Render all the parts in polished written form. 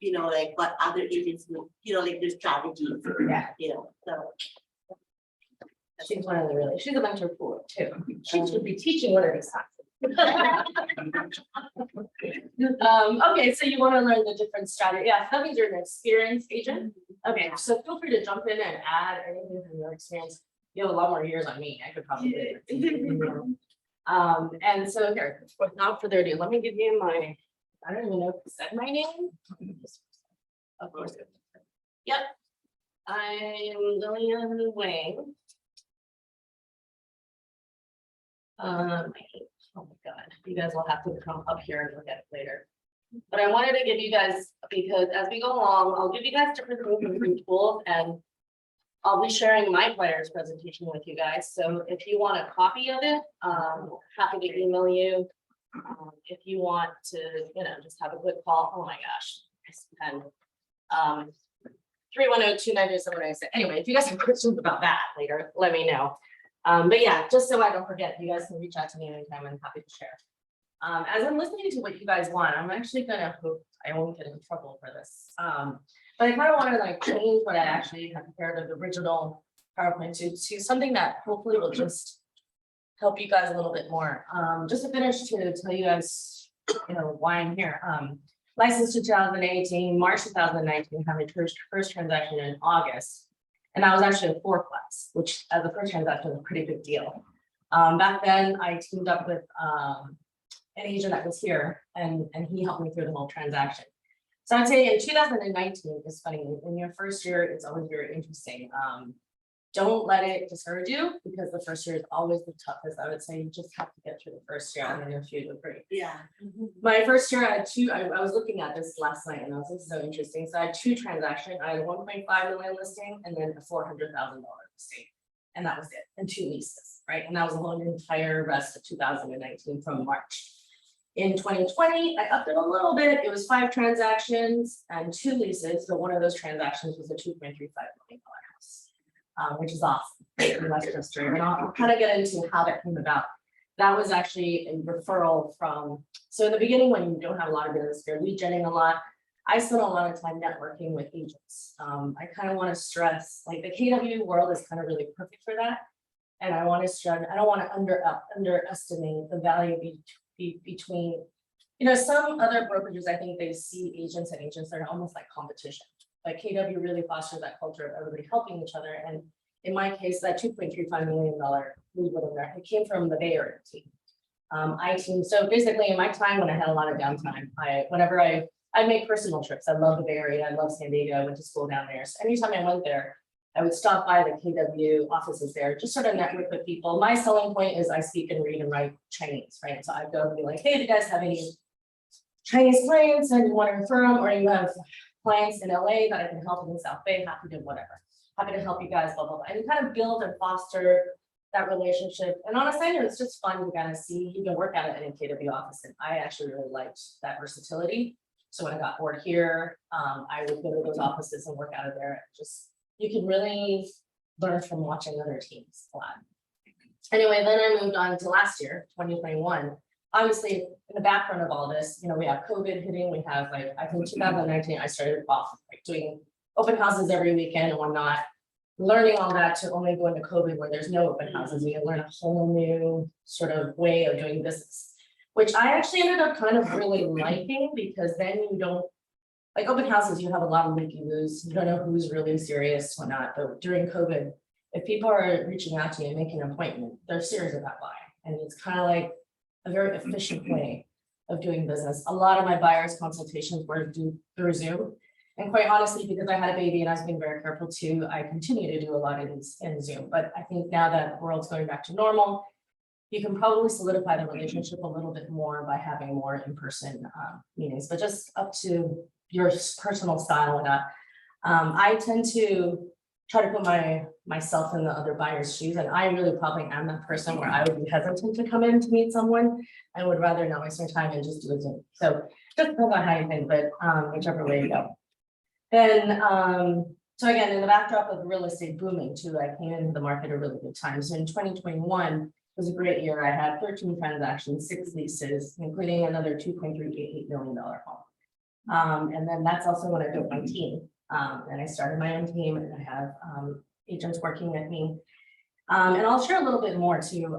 like what other agents would, like their strategies, Yeah. so. She's one of the really, she's a mentor pool too. She should be teaching one of these classes. Okay, so you want to learn the different strategy. Yeah, that means you're an experienced agent. Okay, so feel free to jump in and add anything from your experience. You have a lot more years on me. I could probably. And so here, without further ado, let me give you my, I don't even know if you said my name. Of course. Yep. I'm Lillian Wang. Oh my God, you guys will have to come up here and look at it later. But I wanted to give you guys, because as we go along, I'll give you guys different tools, and I'll be sharing my player's presentation with you guys. So if you want a copy of it, happy to email you. If you want to, just have a quick call. Oh my gosh, and 310-290-7196. Anyway, if you guys have questions about that later, let me know. But yeah, just so I don't forget, you guys can reach out to me anytime. I'm happy to share. As I'm listening to what you guys want, I'm actually gonna hope I won't get in trouble for this. But I kind of want to like change what I actually have prepared of the original PowerPoint to something that hopefully will just help you guys a little bit more. Just to finish, to tell you guys, why I'm here. Licensed 2018, March 2019, having first transaction in August. And that was actually a 4 class, which as a first transaction was a pretty big deal. Back then I teamed up with an agent that was here, and he helped me through the whole transaction. So I'd say in 2019, it's funny, in your first year, it's always very interesting. Don't let it discourage you, because the first year is always the toughest. I would say you just have to get through the first year, and then you'll feel great. Yeah. My first year, I had two. I was looking at this last night, and I was like, so interesting. So I had 2 transactions. I had a 1.5 million listing, and then a $400,000 listing, and that was it, and 2 leases, right? And that was the whole entire rest of 2019 from March. In 2020, I upped it a little bit. It was 5 transactions and 2 leases. So one of those transactions was a $2.35 million house, which is awesome. And I'll kind of get into how that came about. That was actually a referral from, so in the beginning, when you don't have a lot of business, you're lead genning a lot. I spent a lot of time networking with agents. I kind of want to stress, like the KW world is kind of really perfect for that. And I want to stress, I don't want to underestimate the value between, some other brokerages, I think they see agents and agents that are almost like competition. Like KW really fosters that culture of everybody helping each other. And in my case, that $2.35 million lead within there, it came from the Bay Area team. So basically in my time when I had a lot of downtime, whenever I make personal trips, I love the Bay Area, I love San Diego, I went to school down there. So anytime I went there, I would stop by the KW offices there, just sort of network with people. My selling point is I speak and read and write Chinese, right? So I'd go and be like, hey, do you guys have any Chinese clients and you want to refer them, or you have clients in LA that I can help in the South Bay, happy to whatever. Happy to help you guys, blah, blah, blah. And you kind of build and foster that relationship. And on a side note, it's just fun to kind of see, you can work at it in a KW office. And I actually really liked that versatility. So when I got bored here, I would go to those offices and work out of there. You can really learn from watching other teams a lot. Anyway, then I moved on to last year, 2021. Obviously, in the background of all this, we have COVID hitting. We have I think 2019, I started off doing open houses every weekend and whatnot, learning all that to only go into COVID where there's no open houses. We learn a whole new sort of way of doing business, which I actually ended up kind of really liking, because then you don't, like open houses, you have a lot of leaky-loos. You don't know who's really serious or not. But during COVID, if people are reaching out to you and making an appointment, they're serious about buying. And it's kind of like a very efficient way of doing business. A lot of my buyers consultations were through Zoom. And quite honestly, because I had a baby and I was being very careful too, I continue to do a lot of these in Zoom. But I think now that the world's going back to normal, you can probably solidify the relationship a little bit more by having more in-person meetings, but just up to your personal style and that. I tend to try to put myself in the other buyer's shoes, and I really probably am that person where I would be hesitant to come in to meet someone. I would rather not waste my time and just do a Zoom. So just depends on how you think, but whichever way you go. Then, so again, in the backdrop of real estate booming too, I came into the market at a really good time. So in 2021 was a great year. I had 13 transactions, 6 leases, including another $2.388 million home. And then that's also when I built my team. And I started my own team and I have agents working with me. And I'll share a little bit more too.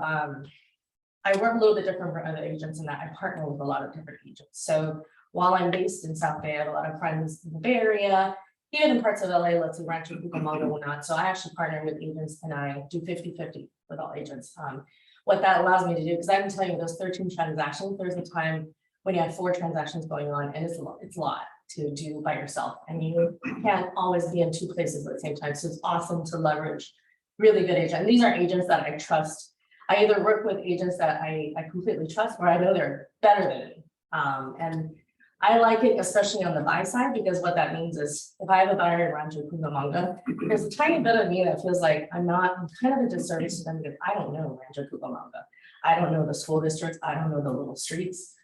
I work a little bit different from other agents in that I partner with a lot of different agents. So while I'm based in South Bay, I have a lot of friends in the Bay Area, even in parts of LA, let's say Rancho Cucamonga or not. So I actually partner with agents and I do 50-50 with all agents. What that allows me to do, because I can tell you those 13 transactions, there's a time when you have 4 transactions going on and it's a lot to do by yourself. And you can't always be in 2 places at the same time. So it's awesome to leverage really good agents. And these are agents that I trust. I either work with agents that I completely trust or I know they're better than me. And I like it, especially on the buy side, because what that means is if I have a buyer in Rancho Cucamonga, there's a tiny bit of me that feels like I'm kind of a disservice to them because I don't know Rancho Cucamonga. I don't know the school districts. I don't know the little streets.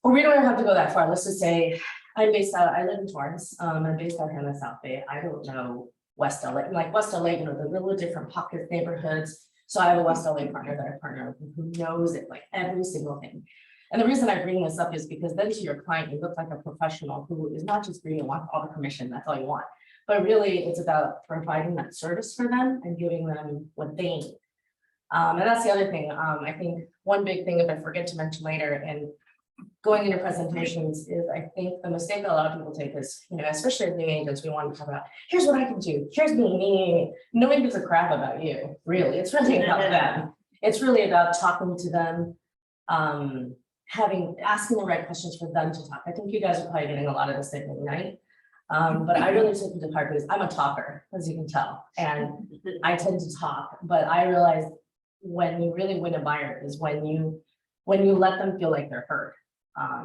Or we don't even have to go that far. Let's just say I live in Torrance. I'm based out here in the South Bay. I don't know West LA, like West LA, you know, the little different pocket neighborhoods. So I have a West LA partner that I partner with who knows it, like every single thing. And the reason I bring this up is because then to your client, you look like a professional who is not just bringing all the commission, that's all you want. But really it's about providing that service for them and giving them what they need. And that's the other thing. I think one big thing, if I forget to mention later, and going into presentations is I think the mistake a lot of people take is, you know, especially as new agents, we want to talk about, here's what I can do, here's me. No one gives a crap about you, really. It's really about them. It's really about talking to them, asking the right questions for them to talk. I think you guys are probably getting a lot of this at midnight. But I really took it to heart because I'm a talker, as you can tell, and I tend to talk, but I realize when you really win a buyer is when you let them feel like they're heard.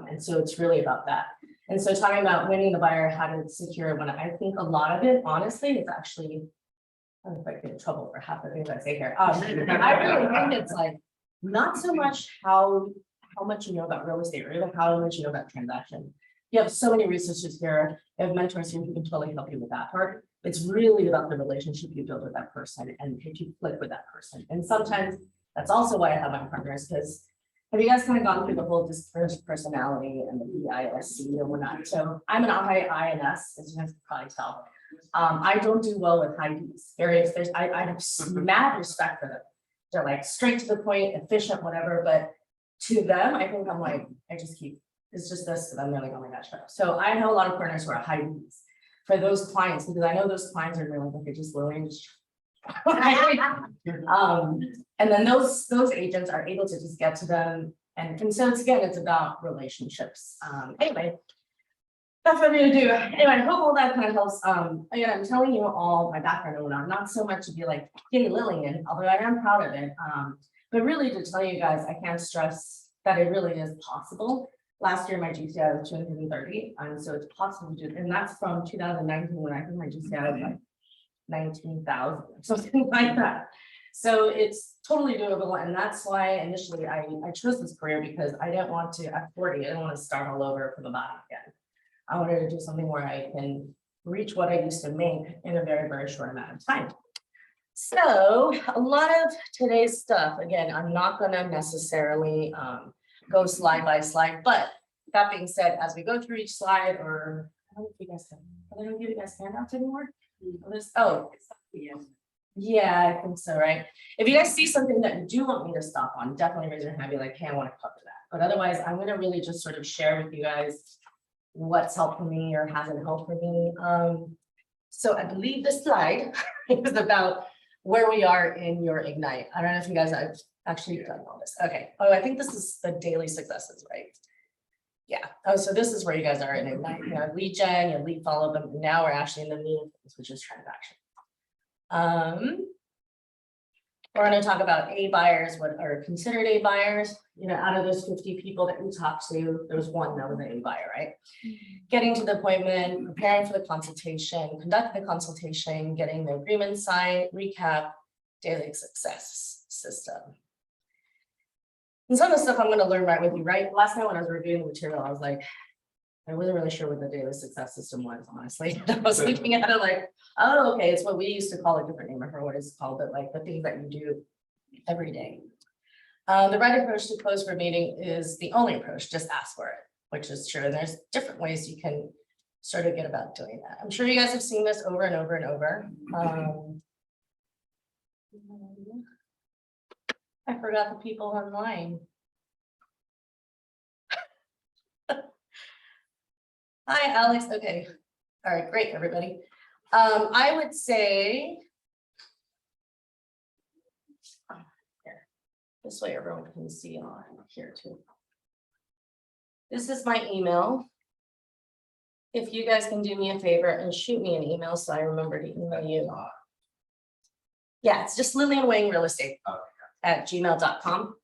And so it's really about that. And so talking about winning the buyer, how to secure it, when I think a lot of it, honestly, is actually, I don't know if I get in trouble for half the things I say here. I really think it's like, not so much how much you know about real estate, or even how much you know about transaction. You have so many researchers here, you have mentors here who can totally help you with that part. It's really about the relationship you build with that person and if you click with that person. And sometimes that's also why I have my partners, because have you guys kind of gone through the whole dispersed personality and the EISC and whatnot? So I'm an high INS, as you guys can probably tell. I don't do well with high Ds. I have mad respect for them. They're like straight to the point, efficient, whatever. But to them, I think I'm like, it's just this to them. They're like, oh my gosh. So I know a lot of partners who are high Ds for those clients, because I know those clients are really like, just Lillian. And then those agents are able to just get to them. And so it's about relationships. Anyway, that's what I'm gonna do. Anyway, I hope all that kind of helps. Again, I'm telling you all my background and whatnot, not so much to be like, hey, Lillian, although I am proud of it. But really to tell you guys, I can't stress that it really is possible. Last year, my GCI was 230, and so it's possible to do, and that's from 2019 when I think my GCI was like 19,000, something like that. So it's totally doable, and that's why initially I chose this career, because I didn't want to, at 40, I didn't want to start all over from the bottom again. I wanted to do something where I can reach what I used to make in a very, very short amount of time. So a lot of today's stuff, again, I'm not going to necessarily go slide by slide, but that being said, as we go through each slide, or I don't know if you guys I don't give you guys handouts anymore. Oh, yeah, I think so, right? If you guys see something that you do want me to stop on, definitely raise your hand, be like, hey, I want to cover that. But otherwise, I'm going to really just sort of share with you guys what's helped for me or hasn't helped for me. So I believe this slide is about where we are in your Ignite. I don't know if you guys have actually done all this. Okay. Oh, I think this is the daily successes, right? Yeah. Oh, so this is where you guys are in Ignite. You have lead gen, you have lead follow them. Now we're actually in the meeting, which is transaction. We're going to talk about A buyers, what are considered A buyers. You know, out of those 50 people that we talked to, there was one that was an A buyer, right? Getting to the appointment, preparing for the consultation, conducting the consultation, getting the agreement signed, recap, daily success system. And some of the stuff I'm going to learn right with you, right? Last night when I was reviewing the material, I was like, I wasn't really sure what the daily success system was, honestly. I was looking at it like, oh, okay, it's what we used to call a different name for what it's called, but like the things that you do every day. The right approach to close for a meeting is the only approach, just ask for it. which is true. And there's different ways you can sort of get about doing that. I'm sure you guys have seen this over and over and over. I forgot the people online. Hi, Alex. Okay. All right, great, everybody. I would say here, this way everyone can see on here too. This is my email. If you guys can do me a favor and shoot me an email so I remember to email you. Yeah, it's just Lillian Wang Real Estate at gmail.com.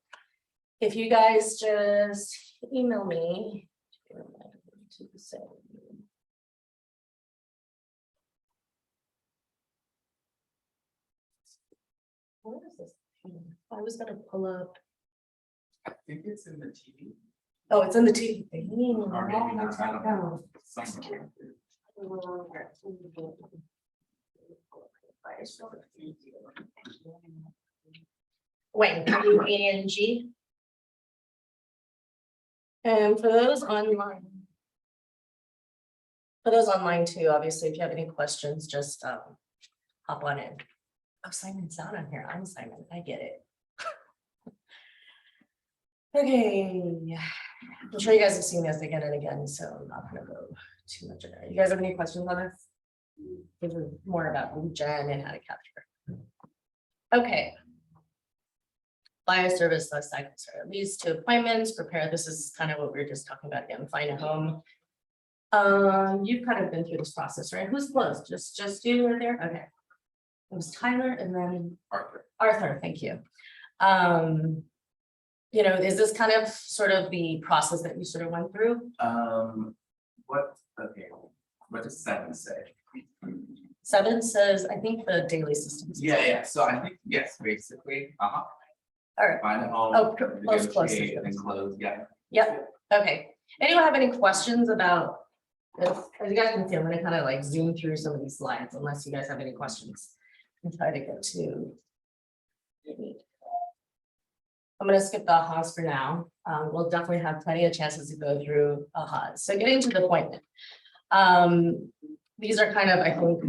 If you guys just email me. Where is this? I was gonna pull up. I think it's in the TV. Oh, it's in the TV. Or maybe not, I don't know. Somewhere. Wait, WANG. And for those online. For those online too, obviously, if you have any questions, just hop on in. Oh, Simon's not on here. I'm Simon. I get it. Okay. I'm sure you guys have seen this again and again, so I'm not gonna go too much in there. You guys have any questions on this? This is more about lead gen and how to capture. Okay. Buyer service life cycle, leads to appointments, prepare. This is kind of what we were just talking about again, find a home. You've kind of been through this process, right? Who's close? Just you were there? Okay. It was Tyler and then Arthur, thank you. You know, is this kind of sort of the process that you sort of went through? What does 7 say? 7 says, I think the daily systems. Yeah, so I think, yes, basically, All right. find a home. Oh, close. negotiate, and close, yeah. Yep, okay. Anyone have any questions about this? As you guys can see, I'm gonna kind of like zoom through some of these slides unless you guys have any questions. And try to get to. I'm gonna skip the AHAs for now. We'll definitely have plenty of chances to go through AHAs. So getting to the appointment. These are kind of, I think,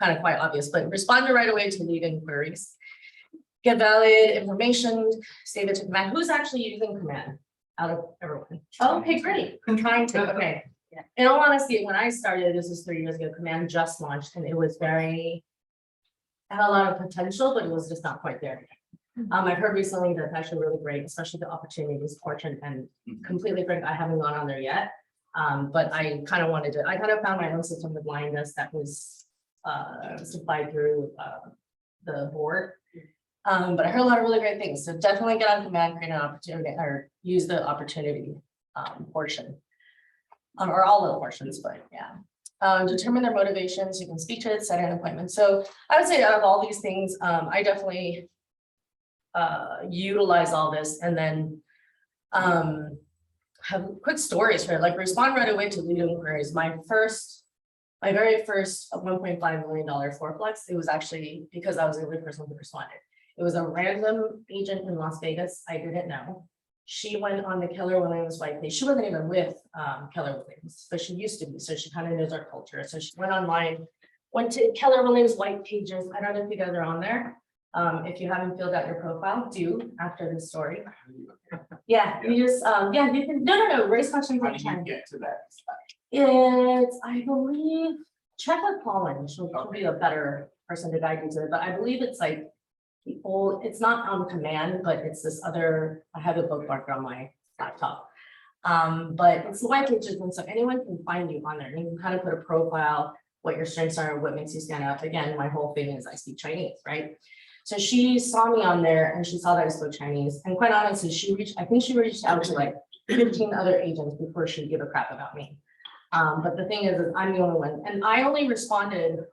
kind of quite obvious, but respond right away to lead inquiries. Get valid information, save it to command. Who's actually using command out of everyone? Oh, okay, great. I'm trying to, okay. Yeah. In all honesty, when I started, this was 3 years ago, command just launched and it was very, it had a lot of potential, but it was just not quite there. I've heard recently that it's actually really great, especially the opportunities portion, and completely frank, I haven't gone on there yet. But I kind of wanted to, I kind of found my own system with blindness that was supplied through the board. But I heard a lot of really great things. So definitely get on command, create an opportunity, or use the opportunity portion. Or all of the portions, but yeah. Determine their motivations. You can speak to it, set an appointment. So I would say out of all these things, I definitely utilize all this, and then have quick stories for it. Like respond right away to lead inquiries. My very first $1.5 million fourplex, it was actually because I was the only person who responded. It was a random agent in Las Vegas. I didn't know. She went on the Keller Williams white page. She wasn't even with Keller Williams, but she used to be. So she kind of knows our culture. So she went online, went to Keller Williams white pages. I don't know if you guys are on there. If you haven't filled out your profile, do after this story. Yeah, you just, yeah, you can, no, raise questions. How do you get to that? It's, I believe, check with Colin. She'll be a better person to guide you to it, but I believe it's like the old, it's not on command, but it's this other, I have a bookmark on my laptop. But it's the white pages, and so anyone can find you on there. You can kind of put a profile, what your strengths are, what makes you stand out. Again, my whole thing is I speak Chinese, right? So she saw me on there and she saw that I spoke Chinese, and quite honestly, I think she reached out to like 15 other agents before she'd give a crap about me. But the thing is I'm the only one, and I only responded.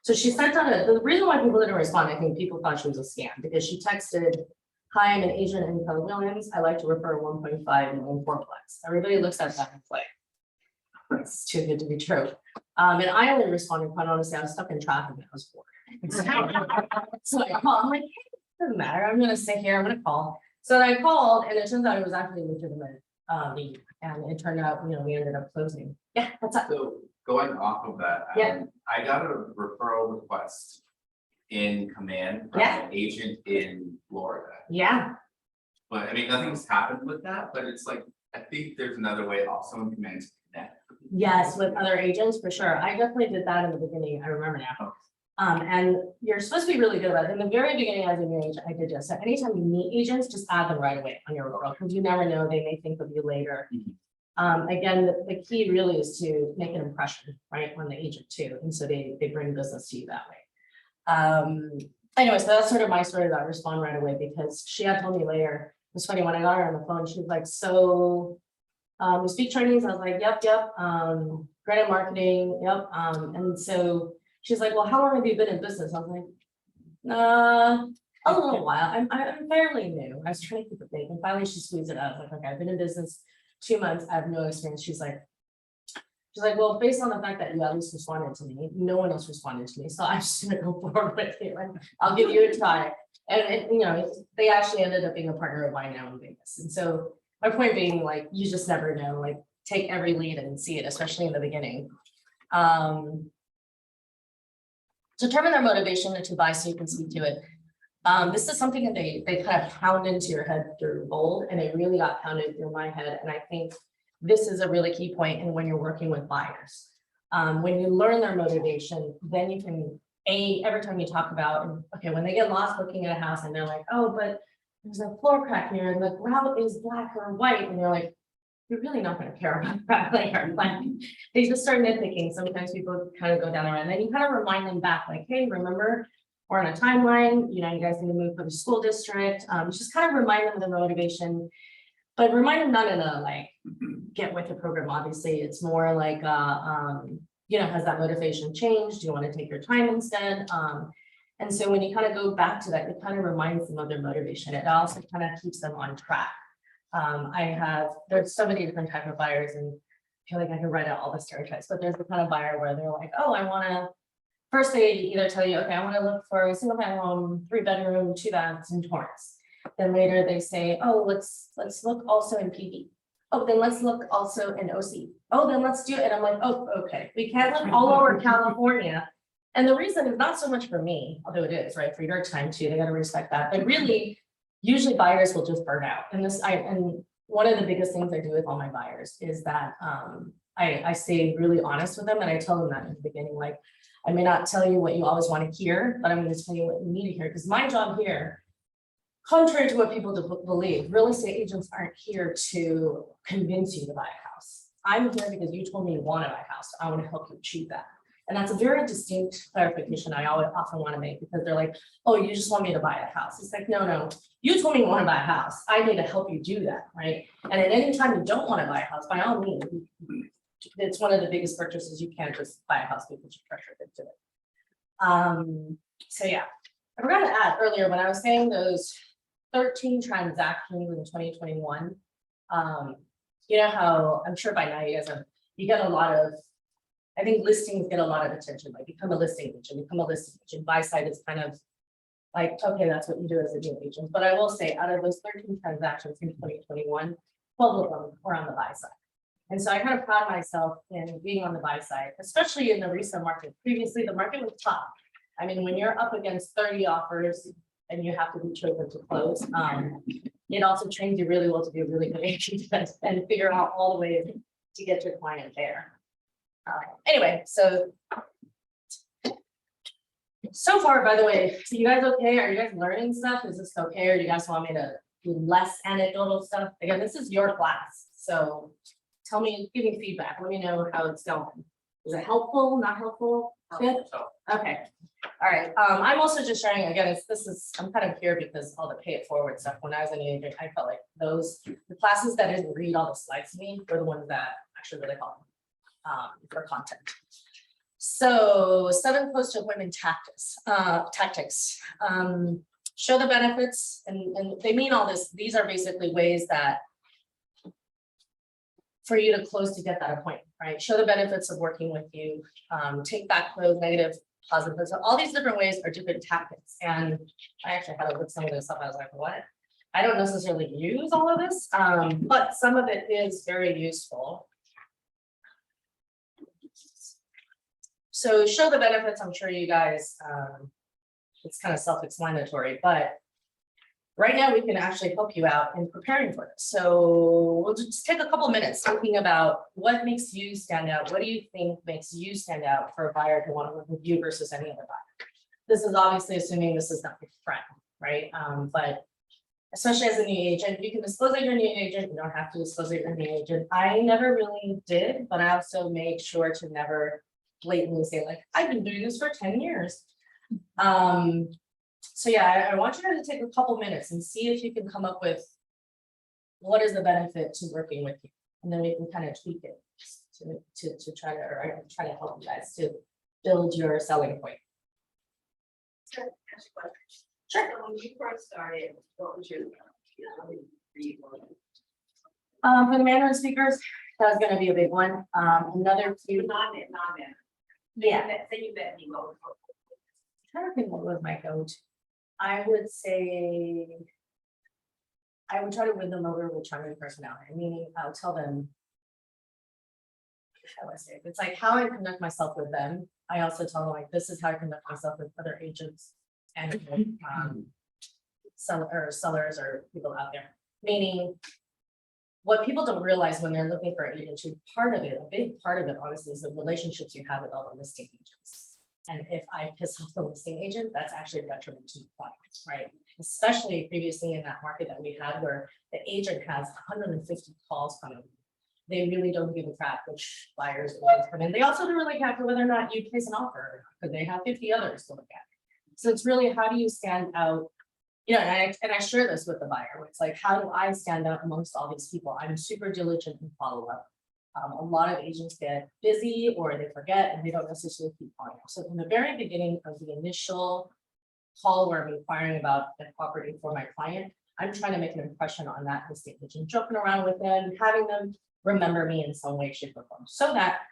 So she sent out the reason why people didn't respond, I think people thought she was a scam, because she texted, hi, I'm an agent in Keller Williams. I like to refer 1.5 million fourplex. Everybody looks at that and play. It's too good to be true. And I only responded, quite honestly, I was stuck in traffic and I was bored. So I call, I'm like, hey, doesn't matter. I'm gonna sit here, I'm gonna call. So I called and it turns out it was actually a legitimate lead, and it turned out, we ended up closing. Yeah, what's up? So going off of that, Yeah. I got a referral request in command from Yeah. an agent in Florida. Yeah, But I mean, nothing's happened with that, but it's like, I think there's another way also in command to connect. yes, with other agents, for sure. I definitely did that in the beginning. I remember now. And you're supposed to be really good about it. In the very beginning, as a new agent, I did just, so anytime you meet agents, just add them right away on your referral, because you never know, they may think of you later. Again, the key really is to make an impression, right, on the agent too, and so they bring business to you that way. Anyway, so that's sort of my story about respond right away, because she had told me later, it was funny, when I got her on the phone, she was like, so you speak Chinese? I was like, yep, credit marketing, yep, and so she's like, well, how long have you been in business? I was like, a little while. I'm fairly new. I was trying to keep it vague, and finally she squeezed it out. I was like, okay, I've been in business 2 months. I have no experience. She's like, well, based on the fact that you at least responded to me, no one else responded to me, so I'm just gonna go forward with you, and I'll give you a try. And they actually ended up being a partner of mine now in Vegas. And so my point being, like, you just never know. Like, take every lead and see it, especially in the beginning. Determine their motivation to buy so you can speak to it. This is something that they kind of pound into your head through bold, and it really got pounded through my head. And I think this is a really key point in when you're working with buyers. When you learn their motivation, then you can, every time you talk about, okay, when they get lost looking at a house and they're like, oh, but there's a floor crack here and the grout is black or white, and you're like, you're really not going to care about that later. Like, they just start nitpicking. Sometimes people kind of go down there, and then you kind of remind them back, like, hey, remember, we're on a timeline, you guys need to move for the school district. Just kind of remind them of the motivation, but remind them not in a like get with the program. Obviously, it's more like has that motivation changed? Do you want to take your time instead? And so when you kind of go back to that, it kind of reminds them of their motivation. It also kind of keeps them on track. There's so many different types of buyers, and I feel like I can write out all the stereotypes, but there's the kind of buyer where they're like, oh, I want to, first they either tell you, okay, I want to look for a single family home, 3-bedroom, 2 baths in Torrance. Then later they say, oh, let's look also in PV. Oh, then let's look also in OC. Oh, then let's do it. And I'm like, oh, okay. We can't look all over California. And the reason is not so much for me, although it is, right, for your time too, they got to respect that. But really, usually buyers will just burn out. And one of the biggest things I do with all my buyers is that I stay really honest with them, and I tell them that in the beginning, like, I may not tell you what you always want to hear, but I'm going to tell you what you need to hear, because my job here, contrary to what people believe, real estate agents aren't here to convince you to buy a house. I'm here because you told me you want to buy a house. I want to help you achieve that. And that's a very distinct clarification I often want to make, because they're like, oh, you just want me to buy a house. It's like, no, you told me you want to buy a house. I need to help you do that, right? And at any time you don't want to buy a house, by all means, it's one of the biggest purchases. You can't just buy a house because you're pressured into it. So yeah, I forgot to add earlier when I was saying those 13 transactions in 2021. You know how I'm sure by now you get a lot of, I think listings get a lot of attention, like become a listing agent, buy side is kind of like, okay, that's what you do as a new agent. But I will say, out of those 13 transactions in 2021, 12 of them were on the buy side. And so I kind of pride myself in being on the buy side, especially in the resale market. Previously, the market was tough. I mean, when you're up against 30 offers and you have to be chosen to close, it also trains you really well to be a really good agent and figure out all the ways to get your client there. Anyway, so far, by the way, so you guys okay? Are you guys learning stuff? Is this okay? Or do you guys want me to do less anecdotal stuff? Again, this is your class, so tell me, give me feedback. Let me know how it's going. Is it helpful? Not helpful? Good. Okay. All right. I'm also just sharing again. I'm kind of here because all the pay it forward stuff. When I was an agent, I felt like the classes that didn't read all the slides to me were the ones that actually really helped for content. So 7 close to appointment tactics. Show the benefits, and they mean all this. These are basically ways that for you to close to get that appointment, right? Show the benefits of working with you, take back close, negative, positive. So all these different ways are different tactics. And I actually had to look some of this up. I was like, what? I don't necessarily use all of this, but some of it is very useful. So show the benefits, I'm sure you guys, it's kind of self-explanatory, but right now we can actually help you out in preparing for this. So we'll just take a couple minutes thinking about what makes you stand out. What do you think makes you stand out for a buyer to want to work with you versus any other buyer? This is obviously assuming this is not your friend, right? But especially as a new agent, you can disclose that you're a new agent. You don't have to disclose that you're a new agent. I never really did, but I also made sure to never blatantly say like, I've been doing this for 10 years. So yeah, I want you to take a couple minutes and see if you can come up with what is the benefit to working with you, and then we can kind of tweak it to try to, or try to help you guys to build your selling point. Sure. Ask a question. Sure. So when you first started, what was your? For the Mandarin speakers, that's going to be a big one. Another few. Non-man. Yeah. Say you bet me what. Trying to think what was my go-to. I would say I would try to win them over with charming personality. Meaning I'll tell them, how do I say it? It's like how I conduct myself with them. I also tell them like this is how I conduct myself with other agents and sellers or people out there. Meaning what people don't realize when they're looking for an agency, part of it, a big part of it, honestly, is the relationships you have with all the listing agents. And if I piss off the listing agent, that's actually a detriment to the client, right? Especially previously in that market that we had where the agent has 150 calls coming. They really don't give a crap which buyers come in. They also don't really care whether or not you place an offer because they have 50 others to look at. So it's really how do you stand out? You know, and I share this with the buyer. Where it's like, how do I stand out amongst all these people? I'm super diligent in follow up. A lot of agents get busy or they forget and they don't necessarily keep following up. So from the very beginning of the initial call where I'm inquiring about the property for my client, I'm trying to make an impression on that listing agent, joking around with them, having them remember me in some way, shape, or form. So that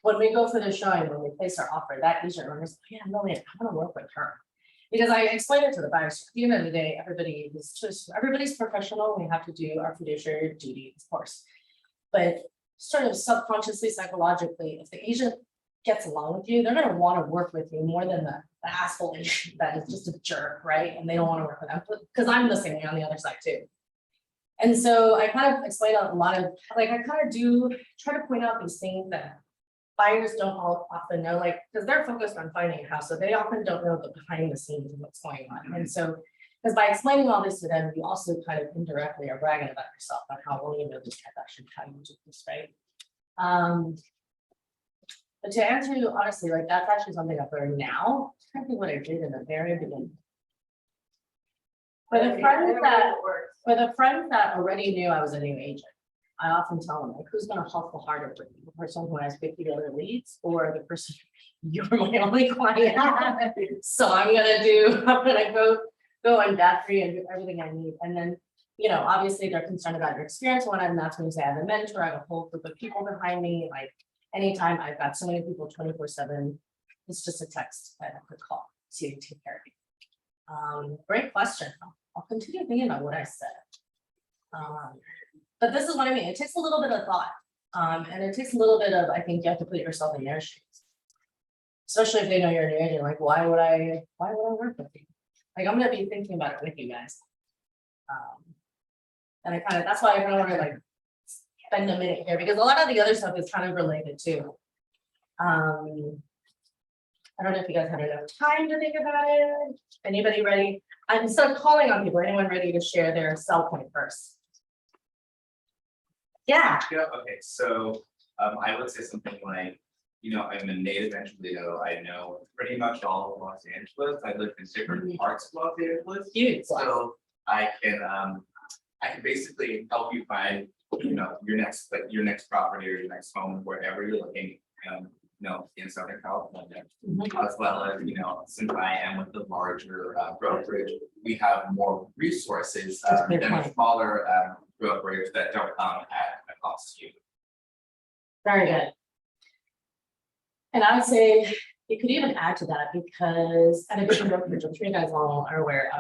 when we go for the showing, when we place our offer, that agent remembers, oh, yeah, Lillian, I want to work with her. Because I explained it to the buyers, at the end of the day, everybody's professional. We have to do our fiduciary duty, of course. But sort of subconsciously, psychologically, if the agent gets along with you, they're going to want to work with you more than the asshole agent that is just a jerk, right? And they don't want to work with them because I'm the same way on the other side too. And so I kind of explain a lot of, like, I kind of do try to point out these things that buyers don't often know, like, because they're focused on finding a house, so they often don't know the behind the scenes of what's going on. And so, because by explaining all this to them, you also kind of indirectly are bragging about yourself on how well you know this transaction, how you do this, right? But to answer you honestly, like that's actually something I've learned now. I think what I did in the very beginning. For the friends that already knew I was a new agent, I often tell them, like, who's going to hustle harder for you? The person who has 50 other leads or the person you're my only client? So I'm going to go on that free and do everything I need. And then, you know, obviously they're concerned about your experience when I'm not going to say I have a mentor, I have a whole group of people behind me. Like anytime I've got so many people 24/7, it's just a text and a quick call to take care of you. Great question. I'll continue thinking about what I said. But this is what I mean. It takes a little bit of thought. And it takes a little bit of, I think you have to put yourself in their shoes. Especially if they know you're new agent, like, why would I work with you? Like, I'm gonna be thinking about it with you guys. And that's why I kind of want to like spend a minute here because a lot of the other stuff is kind of related too. I don't know if you guys have enough time to think about it. Anybody ready? I'm still calling on people. Anyone ready to share their sell point first? Yeah. Yeah, okay, so I would say something like, you know, I'm a native Angelino. I know pretty much all of Los Angeles. I lived in different parts of Los Angeles. Huge. So I can basically help you find, you know, your next property or your next home, wherever you're looking, you know, in Southern California. As well as, you know, since I am with the larger brokerage, we have more resources than a smaller brokerage that don't come at a cost to you. Very good. And I would say you could even add to that because at a different brokerage, I'm sure you guys all are aware,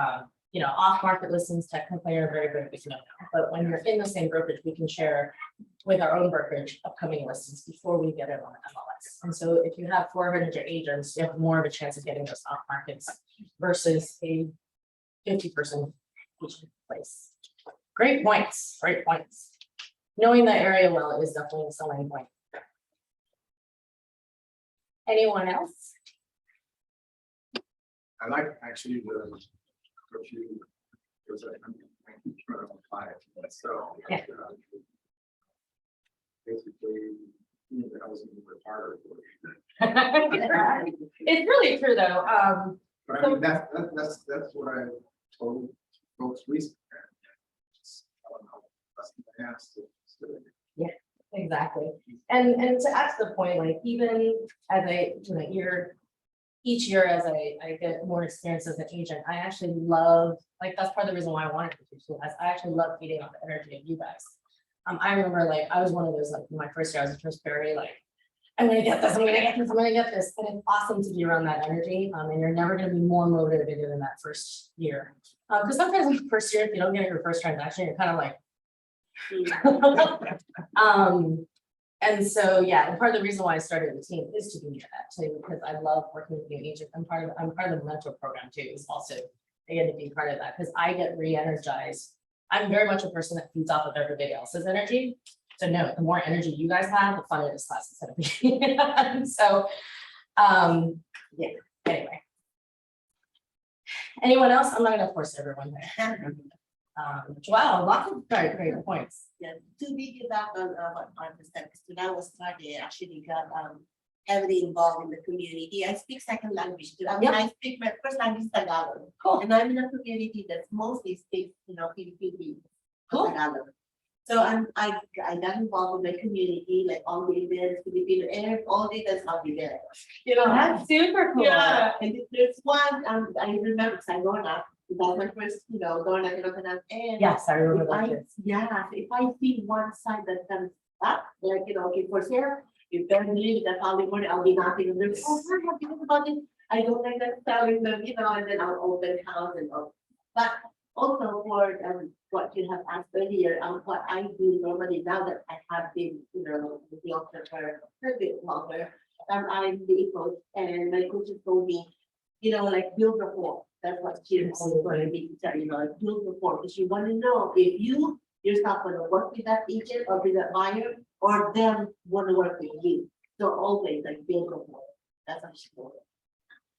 off-market listings technically are very, very big no, but when you're in the same brokerage, we can share with our own brokerage upcoming listings before we get it on MLS. And so if you have 400 agents, you have more of a chance of getting those off markets versus a 50% agent place. Great points, great points. Knowing the area well is definitely a selling point. Anyone else? I like actually the review, because I'm trying to apply it to myself. Yeah. Basically, the housing is harder. It's really true though. But I mean, that's what I told folks recently. I don't know, that's what I asked. Exactly. And to add to the point, like even as each year as I get more experience as an agent, I actually love, like, that's part of the reason why I wanted to do too, as I actually love feeding off the energy of you guys. I remember like, I was one of those, like in my first year, I was just very like, I'm gonna get this, I'm gonna get this, I'm gonna get this. And it's awesome to be around that energy. And you're never gonna be more motivated than that first year. Because sometimes in the first year, if you don't get your first transaction, you're kind of like, and so, yeah, and part of the reason why I started the team is to do that too, because I love working with new agents. I'm part of the mentor program too, is also, again, to be part of that, because I get re-energized. I'm very much a person that feeds off of everybody else's energy. So no, the more energy you guys have, the funner this class is gonna be. So, yeah, anyway. Anyone else? I'm not gonna force everyone there. Wow, lots of great points. Yeah, to piggyback on what Martha said, because when I was started, I actually got heavily involved in the community. I speak second language too. I mean, I speak my first language is Tagalog. Cool. And I'm in a community that's mostly speaks, Filipino Cool. Tagalog. So I got involved with my community, like all the events, Filipino air, all the events, I'll be there. That's super cool. Yeah, and there's one, I remember, because I grown up, that was my first, going up and Yes, I remember if that I, too. yeah, if I see one side that comes up, like, okay, for sure, you better believe that probably morning I'll be knocking on their, oh, hi, have you heard about it? I don't like that telling them, and then I'll open house and all. But also for what you have asked earlier, what I do normally now that I have been, with the officer for a bit longer, I'm the coach, and my coaches told me, like build rapport. That's what she's always going to be, build rapport, because you want to know if you yourself want to work with that agent or with that buyer, or them want to work with you. So always like build rapport. That's what she told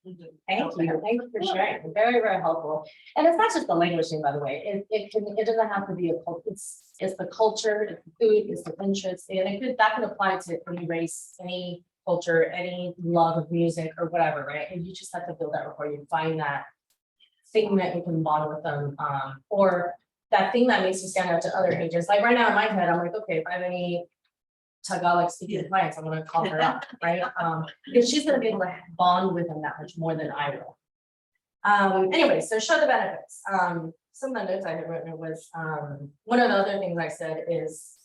me. Thank you for sharing. Very, very helpful. And it's not just the language thing, by the way. It doesn't have to be a culture. It's the culture, it's the food, it's the interests, and that could apply to any race, any culture, any love of music or whatever, right? And you just have to build that rapport. You find that thing that you can bond with them, or that thing that makes you stand out to other agents. Like right now in my head, I'm like, okay, if I have any Tagalog speaking clients, I'm gonna call her up, right? Because she's gonna be able to bond with them that much more than I will. Anyway, so show the benefits. Some of the notes I had written was, one of the other things I said is,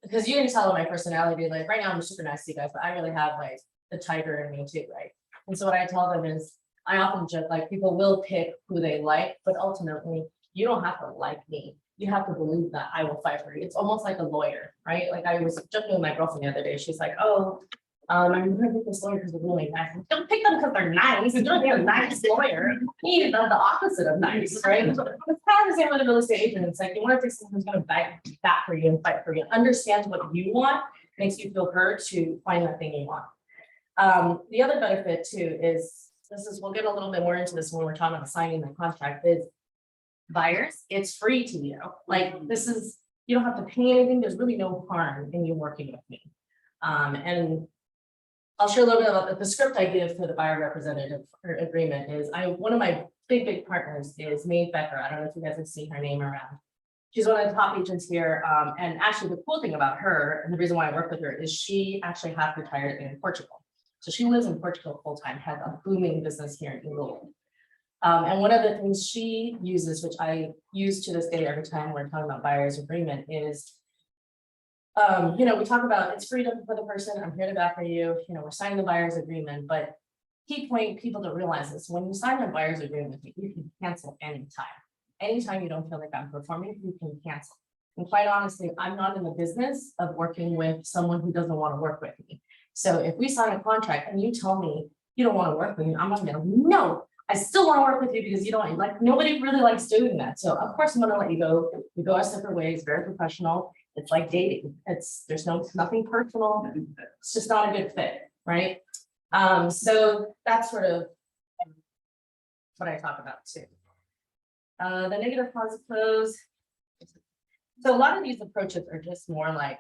because you can tell my personality, like right now I'm super nice to you guys, but I really have like the tiger in me too, right? And so what I tell them is, I often joke, like people will pick who they like, but ultimately you don't have to like me. You have to believe that I will fight for you. It's almost like a lawyer, right? Like I was joking with my girlfriend the other day. She's like, oh, I'm gonna pick this lawyer because they're really nice. Don't pick them because they're nice. You're gonna be a nice lawyer. You need the opposite of nice, right? It's kind of the same with a real estate agent. It's like you want to pick someone who's gonna back for you and fight for you. Understands what you want, makes you feel heard to find that thing you want. The other benefit too is, we'll get a little bit more into this when we're talking about signing the contract, is buyers, it's free to you. Like you don't have to pay anything. There's really no harm in you working with me. And I'll share a little bit about the script I give for the buyer representative agreement is one of my big partners is Maeve Becker. I don't know if you guys have seen her name around. She's one of the top agents here. And actually the cool thing about her, and the reason why I work with her, is she actually half retired in Portugal. So she lives in Portugal full time, has a booming business here in England. And one of the things she uses, which I use to this day every time we're talking about buyer's agreement, is, we talk about it's freedom for the person. I'm here to back for you. We're signing the buyer's agreement, but key point, people don't realize this, when you sign a buyer's agreement with me, you can cancel anytime. Anytime you don't feel like I'm performing, you can cancel. And quite honestly, I'm not in the business of working with someone who doesn't want to work with me. So if we sign a contract and you tell me you don't want to work with me, I'm not gonna, no, I still want to work with you because you don't, like, nobody really likes doing that. So of course I'm gonna let you go. We go our separate ways, very professional. It's like dating. There's nothing personal. It's just not a good fit, right? So that's sort of what I talk about too. The negative positive close. So a lot of these approaches are just more like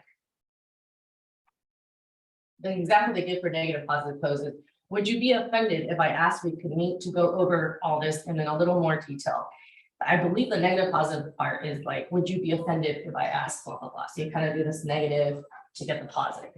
the example they give for negative positive poses. Would you be offended if I asked we could meet to go over all this and in a little more detail? I believe the negative positive part is like, would you be offended if I asked blah, blah, blah? So you kind of do this negative to get the positive.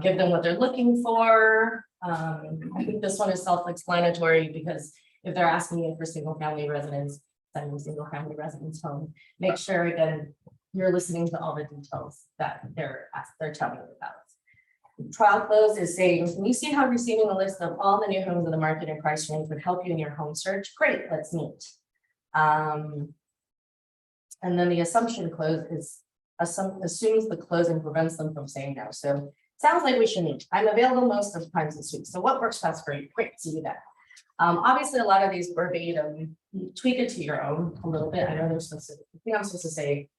Give them what they're looking for. I think this one is self-explanatory because if they're asking you for single family residence, send them single family residence home. Make sure again, you're listening to all the details that they're telling you about. Trial close is saying, can you see how receiving a list of all the new homes in the market and price range would help you in your home search? Great, let's meet. And then the assumption close is assumes the closing prevents them from saying no. So sounds like we should meet. I'm available most of the times this week. So what works best for you? Great, see you then. Obviously, a lot of these verbatim, you tweak it to your own a little bit. I know there's supposed to, I think I'm supposed to say,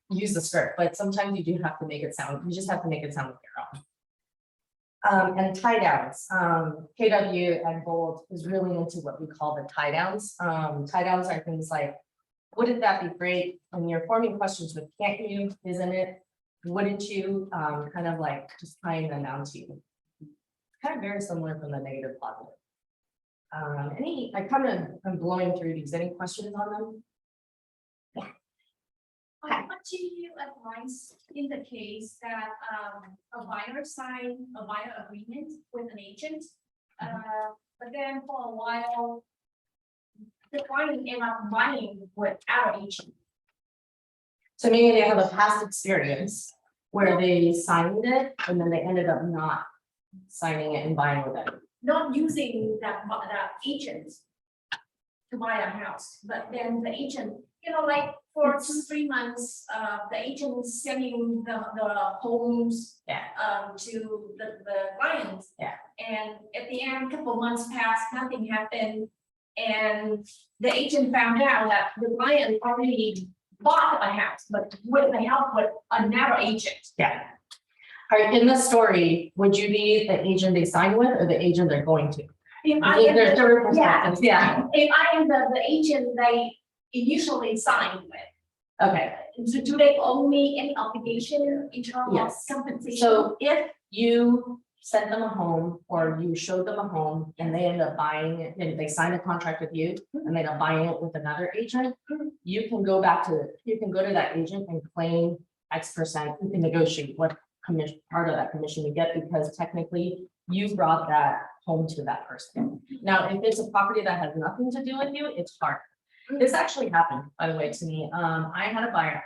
use the script, but sometimes you do have to make it sound, you just have to make it sound like your own. And tie downs, KW and Bold is really into what we call the tie downs. Tie downs are things like, wouldn't that be great? And you're forming questions with can't you, isn't it? Wouldn't you, kind of like just tying them down to you. Kind of very similar from the negative positive. I kind of am blowing through these. Any questions on them? What do you advise in the case that a buyer sign a buyer agreement with an agent? But then for a while, the client end up buying without agent. So maybe they have a past experience where they signed it and then they ended up not signing it and buying with it. Not using that agent to buy a house, but then the agent, you know, like for 2-3 months, the agent is sending the homes to the clients. Yeah. And at the end, couple months passed, nothing happened. And the agent found out that the client already bought a house, but with the help with another agent. Yeah. All right, in the story, would you be the agent they sign with or the agent they're going to? If I I think am there's the- third perspectives, yeah, If I am the agent they initially signed with, okay. do they owe me any obligation in terms of Yes. compensation? So if you sent them a home or you showed them a home and they end up buying it, and they sign a contract with you and they end up buying it with another agent, you can go to that agent and claim X%. You can negotiate what commission, part of that commission you get, because technically you brought that home to that person. Now, if it's a property that has nothing to do with you, it's hard. This actually happened, by the way, to me. I had a buyer.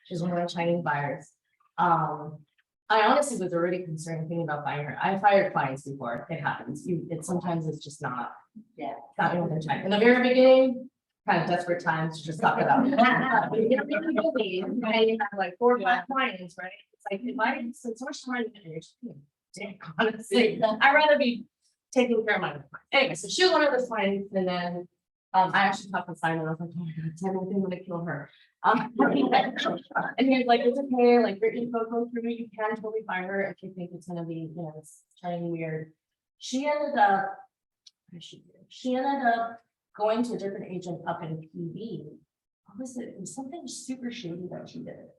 She's one of my Chinese buyers. I honestly was already concerned thinking about buying her. I fired clients before. It happens. Sometimes it's just not. Yeah. Not in time. In the very beginning, kind of desperate times to just talk about it. But you get really busy, right? You have like 4 or 5 clients, right? It's like, if I spend so much time in it, honestly, I'd rather be taking care of my own clients. Anyway, so she was one of the clients, and then I actually talked to Simon. I was like, oh my God, Simon, I'm gonna kill her. And he was like, it's okay, like your info go through, you can totally fire her if you think it's gonna be, you know, it's turning weird. She ended up going to a different agent up in PV. What was it? It was something super shady that she did.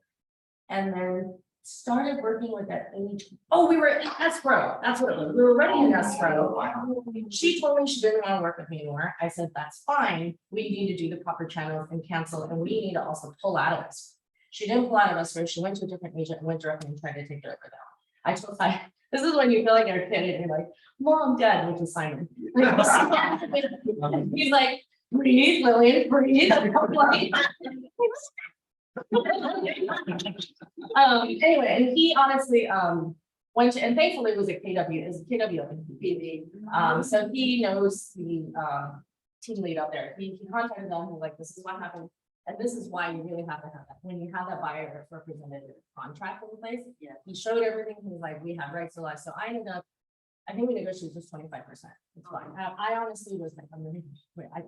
And then started working with that agent. Oh, we were in escrow. That's what it was. We were already in escrow. She told me she didn't want to work with me anymore. I said, that's fine. We need to do the proper channels and cancel, and we need to also pull out of escrow. She didn't pull out of escrow. She went to a different agent and went directly and tried to take it over them. I told her, this is when you feel like you're a kid and you're like, Mom, Dad, which is Simon. He's like, breathe, Lillian, breathe. Anyway, and he honestly, went to, and thankfully it was a KW, is KW. So he knows the team lead up there. He contacted them, he's like, this is what happened. And this is why you really have to have that, when you have that buyer representative contract in place. Yeah. He showed everything, he was like, we have rights to life, so I ended up, I think we negotiated just 25%. It's fine. I honestly was like, I'm really,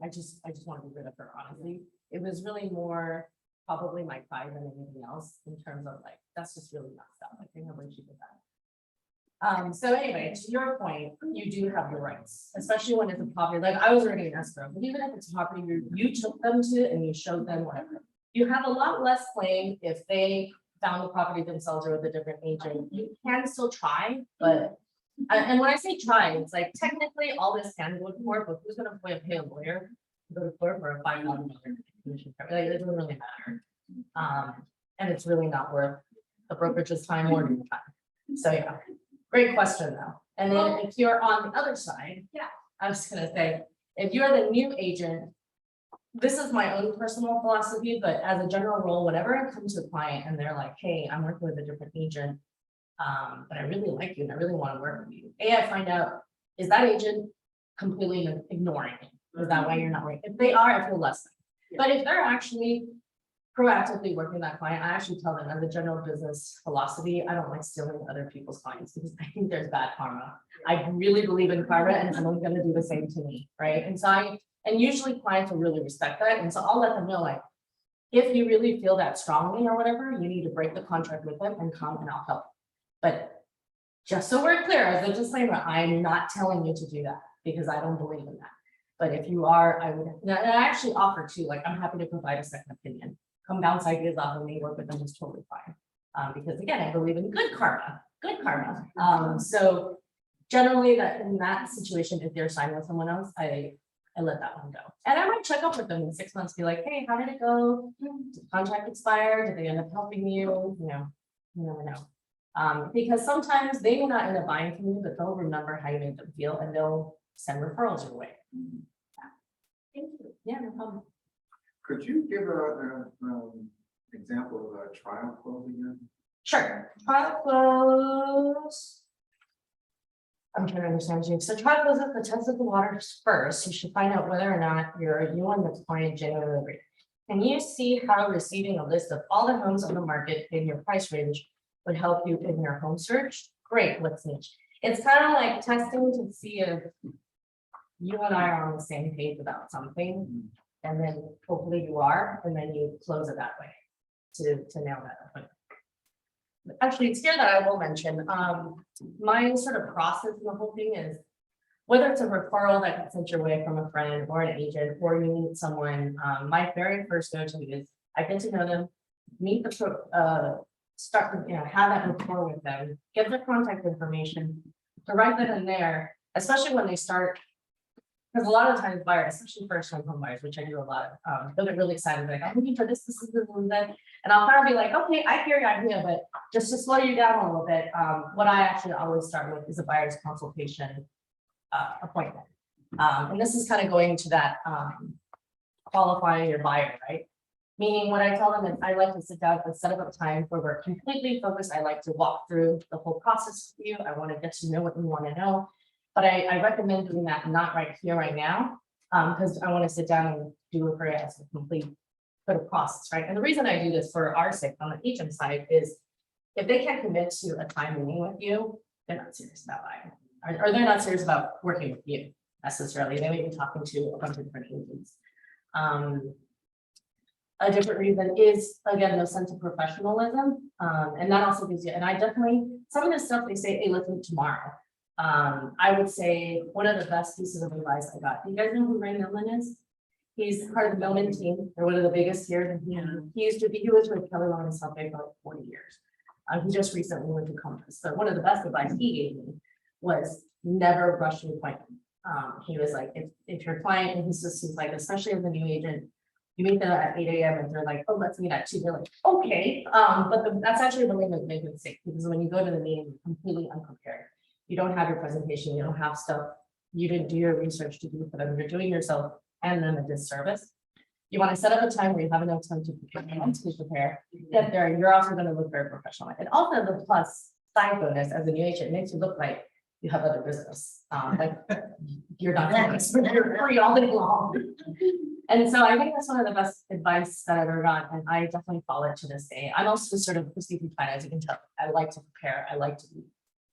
I just want to be rid of her, honestly. It was really more probably my pride than anything else in terms of like, that's just really messed up. Like, I know when she did that. So anyway, to your point, you do have your rights, especially when it's a property, like I was already in escrow, but even if it's a property you took them to and you showed them whatever. You have a lot less claim if they found the property themselves or with a different agent. You can still try, but, and when I say try, it's like technically all this can go to court, but who's gonna pay a lawyer to go to court for a $5,000 commission? Like, it doesn't really matter. And it's really not worth the brokerage's time or your time. So yeah. Great question though. And then if you're on the other side. Yeah. I was gonna say, if you're the new agent. This is my own personal philosophy, but as a general rule, whenever I come to a client and they're like, hey, I'm working with a different agent. But I really like you and I really want to work with you. I find out, is that agent completely ignoring me? Is that why you're not working? If they are, I feel less than. But if they're actually proactively working that client, I actually tell them as a general business philosophy, I don't like stealing other people's clients because I think there's bad karma. I really believe in karma and someone's gonna do the same to me, right? And so and usually clients will really respect that. And so I'll let them know, like, if you really feel that strongly or whatever, you need to break the contract with them and come and I'll help. But just so we're clear, as a disclaimer, I'm not telling you to do that because I don't believe in that. But if you are, I would, and I actually offer too, like, I'm happy to provide a second opinion. Come bounce ideas off of me, work with them is totally fine. Because again, I believe in good karma. So generally that in that situation, if they're signing with someone else, I let that one go. And I might check up with them in 6 months, be like, hey, how did it go? Did the contract expire? Did they end up helping you? You know, you never know. Because sometimes they may not end up buying from you, but they'll remember how you made them feel and they'll send referrals your way. Thank you. Yeah, no problem. Could you give a example of a trial close again? Sure. Trial close. I'm trying to understand you. So trial close up the test of the waters first. You should find out whether or not you and the client genuinely agree. Can you see how receiving a list of all the homes on the market in your price range would help you in your home search? Great, what's niche? It's kind of like testing to see if you and I are on the same page about something. And then hopefully you are, and then you close it that way to nail that appointment. Actually, it's here that I will mention, my sort of process in the whole thing is, whether it's a referral that gets sent your way from a friend or an agent, or you meet someone, my very first go-to is, I get to know them, meet the, start, have that rapport with them, get their contact information, to write that in there, especially when they start. Because a lot of times buyers, especially first-time home buyers, which I do a lot, they'll get really excited, like, I'm looking for this, and that. And I'll kind of be like, okay, I hear your idea, but just to slow you down a little bit, what I actually always start with is a buyer's consultation appointment. And this is kind of going to that qualifying your buyer, right? Meaning what I tell them is I like to sit down and set up a time where we're completely focused. I like to walk through the whole process with you. I want to get to know what you want to know. But I recommend doing that not right here, right now, because I want to sit down and do it for you as a complete sort of process, right? And the reason I do this for our sake on the agent side is if they can't commit to a time meeting with you, they're not serious about buying, or they're not serious about working with you necessarily. They may be talking to a bunch of different agents. A different reason is, again, no sense of professionalism. And that also gives you, and I definitely, some of the stuff they say, hey, let's meet tomorrow. I would say one of the best pieces of advice I got. Do you guys know who Ray Millman is? He's part of the Millman team. They're one of the biggest here. And he was with Kelly Long and South Bay for like 40 years. He just recently went to Compass. So one of the best advice he gave me was never rush an appointment. He was like, if your client, and he's like, especially as a new agent, you meet them at 8 a.m. and they're like, oh, let's meet at 2. They're like, okay. But that's actually really a big mistake, because when you go to the meeting, you're completely unprepared. You don't have your presentation, you don't have stuff, you didn't do your research to do for them, you're doing yourself and them a disservice. You want to set up a time where you have enough time to prepare, get there, you're also going to look very professional. And also the plus side bonus as a new agent, it makes you look like you have other business, like you're not doing this, you're free all day long. And so I think that's one of the best advice that I've ever gotten, and I definitely follow it to this day. I'm also sort of procedure plan, as you can tell. I like to prepare, I like to be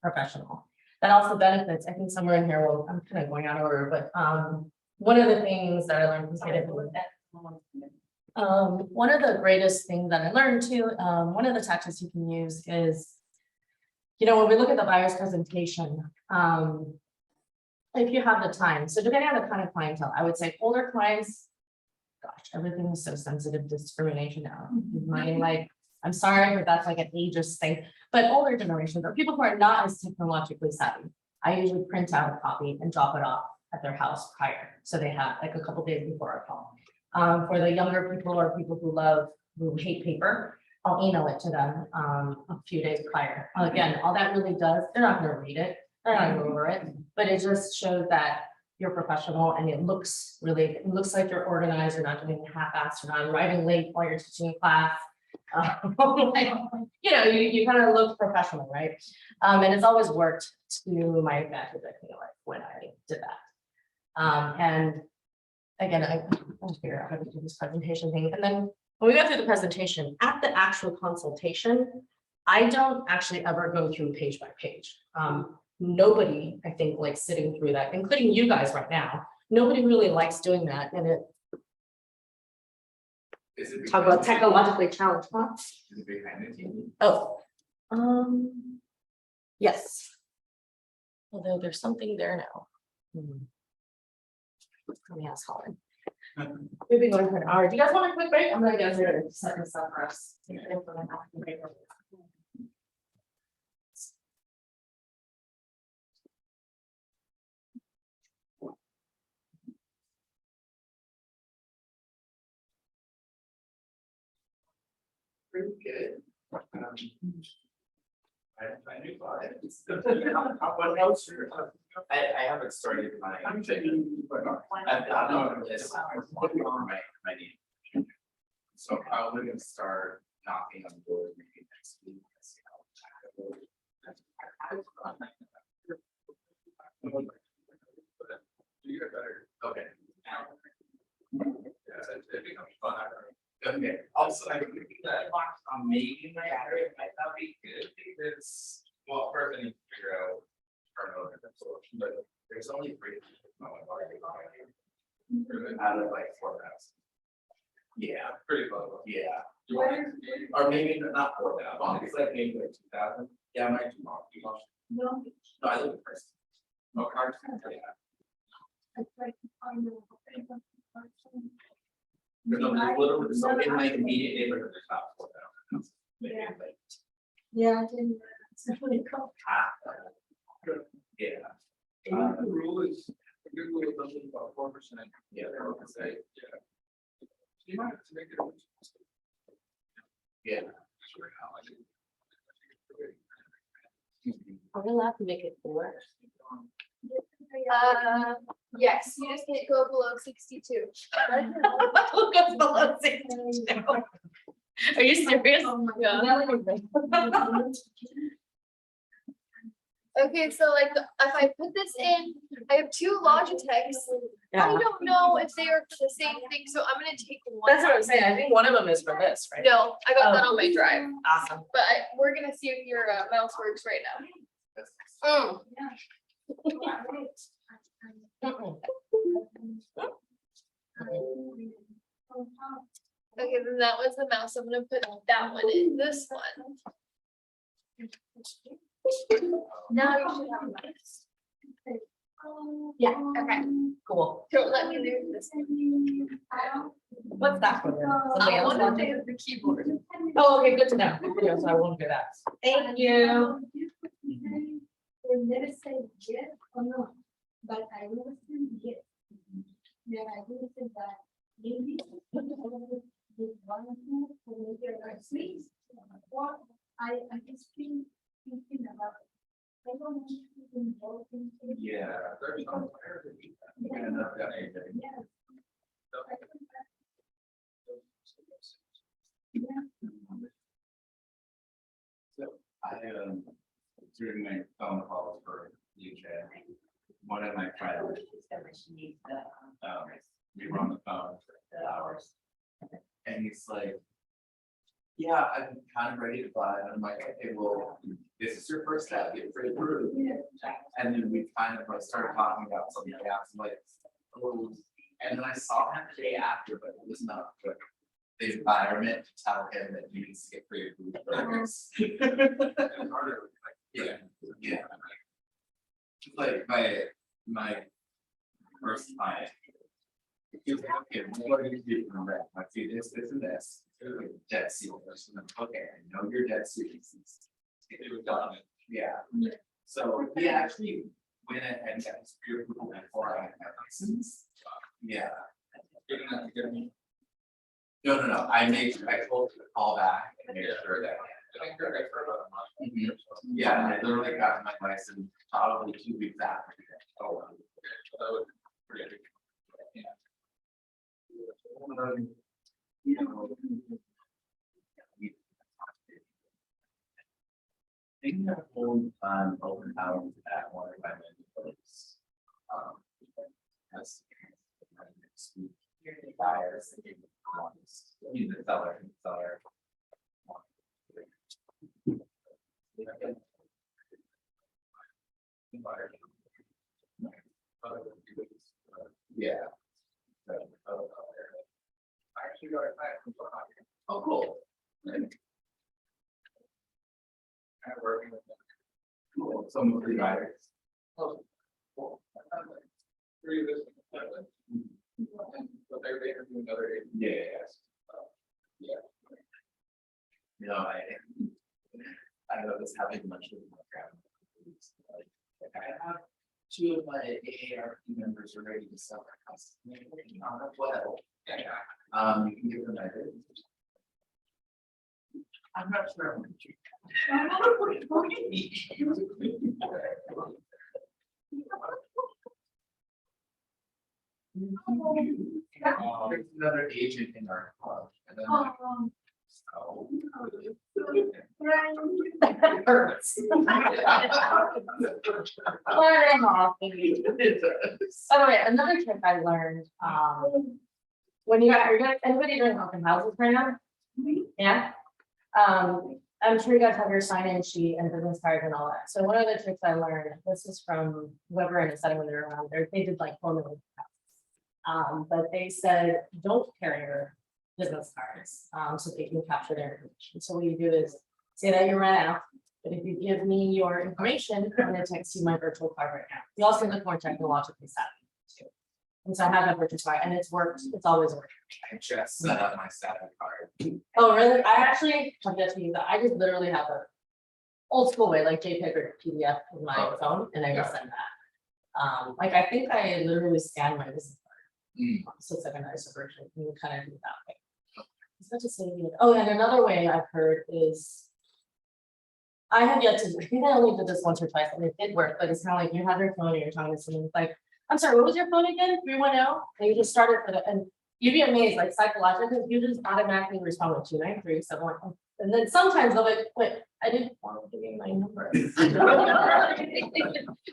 professional. That also benefits, I think somewhere in here, well, I'm kind of going out of order, but one of the things that I learned from one of the greatest things that I learned too, one of the tactics you can use is, you know, when we look at the buyer's presentation, if you have the time, so depending on the kind of clientele, I would say older clients, gosh, everything is so sensitive to discrimination now. Mine, like, I'm sorry, but that's like an ageist thing, but older generations or people who are not as technologically savvy, I usually print out a copy and drop it off at their house prior, so they have like a couple days before our call. For the younger people or people who hate paper, I'll email it to them a few days prior. Again, all that really does, they're not gonna read it, they're not gonna go over it, but it just shows that you're professional and it looks like you're organized, you're not doing half-assed, you're not arriving late while you're teaching class. Like, you know, you kind of look professional, right? And it's always worked to my advantage, I feel like, when I did that. And again, I will figure out how to do this presentation thing. And then when we go through the presentation, at the actual consultation, I don't actually ever go through page by page. Nobody, I think, likes sitting through that, including you guys right now. Nobody really likes doing that. And it Is it talk about technologically challenged, huh? Is it behind the TV? Oh, yes. Although there's something there now. Let me ask Colin. We've been going for an hour. Do you guys want a quick break? I'm gonna go there to set this up for us. Pretty good. I knew about it. What else? I haven't started my. I'm taking. I don't know this. My name. So I'm gonna start knocking on doors maybe next week. You get better. Okay. It becomes fun. Okay, also, I think that maybe my battery might not be good because, well, first I need to figure out turnover and absorption, but there's only 3 out of like 4,000. Yeah, pretty low. Yeah. Or maybe not 4,000, it's like maybe like 2,000. Yeah, I might do more. No, I live in Princeton. Oh, Carson, yeah. No, there's literally, so in my immediate neighborhood, there's not 4,000. Maybe like Yeah, I didn't. It's really cool. half that. Yeah. The rule is, a good rule of thumb is about 4%. Yeah, I would say, yeah. You might have to make it. Yeah. Are we allowed to make it 4? Yes, you just can't go below 62. Look up below 62. Are you serious? Okay, so like if I put this in, I have 2 Logitechs. I Yeah, don't know if they are the same thing, so I'm gonna take one. that's what I'm saying. I think one of them is for this, right? No, I got that on my drive, Awesome. but we're gonna see if your mouse works right now. Okay, then that was the mouse. I'm gonna put that one in. This one. Now you should have this. Yeah. Okay, Cool. don't let me do this. What's that for? Something I else? want to do the keyboard. Oh, okay, good to know. Yeah, so I won't do that. Thank you. They never say yes or no, but I will say yes. Then I will say that maybe with one thing to make your life sweet. Or I just feel thinking about it. I don't want to involve in. Yeah. There's some players that do that. And that anything. Yes. Yeah. So I during my phone calls for UJ. One of my friends, we were on the phone for hours. And he's like, yeah, I'm kind of ready to buy, and I'm like, okay, well, this is your first step, get pretty approved. And then we kind of like started talking about something else, I'm like, oh, and then I saw him the day after, but it was not good. The environment to tell him that he needs to get pre approved burgers. Yeah, yeah. Like my first client. He was like, okay, what do you do from that? I see this, and this. Debt ceiling. Okay, I know your debt ceiling. It was done. Yeah. So he actually went ahead and got his pre-approval before I had my license. Yeah. No. I told him to call back and make sure that. Mhm. Yeah, I literally got my license probably 2 weeks after. Oh, wow. Yeah. You know, They have hold open house at one of my mentors. That's. Buyers. He's the seller. Yeah. I actually got it back from behind. Oh, cool. I'm working with them. Cool, some of the buyers. Oh, cool. Three of this. But they're doing another. Yeah, yes. Yeah. You know, I know this having much of my ground. Like I have 2 of my AARP members are ready to sell their house. Well, you can give them that. I'm not sure. There's another agent in our club. And then so. That hurts. Learning off. By the way, another trick I learned, when anybody doing open houses right now? Yeah. I'm sure you guys have your sign-in sheet and business card and all that. So one of the tricks I learned, this is from Weber and Ascend when they were around there, they did like 4 million. But they said, don't carry your business cards, so they can capture their information. So what you do is say that you ran out, but if you give me your information, I'm gonna text you my virtual card right now. You also look more technologically savvy too. And so I have that virtual card and it's worked, it's always worked. I just set up my static card. Oh, really? I actually have yet to use that. I just literally have a old school way, like JPEG or PDF in my phone, and I just send that. Like I think I literally scan my business card. So it's like a nicer version. You can kind of do it that way. It's not to say, oh, and another way I've heard is I have yet to, I think I only did this once or twice, and it did work, but it's kind of like you have your phone and you're talking to someone, it's like, I'm sorry, what was your phone again? 310? And you just started for the, and you'd be amazed, like psychologically, you just automatically respond with 293, 71. And then sometimes they'll like, wait, I didn't want to give you my number. And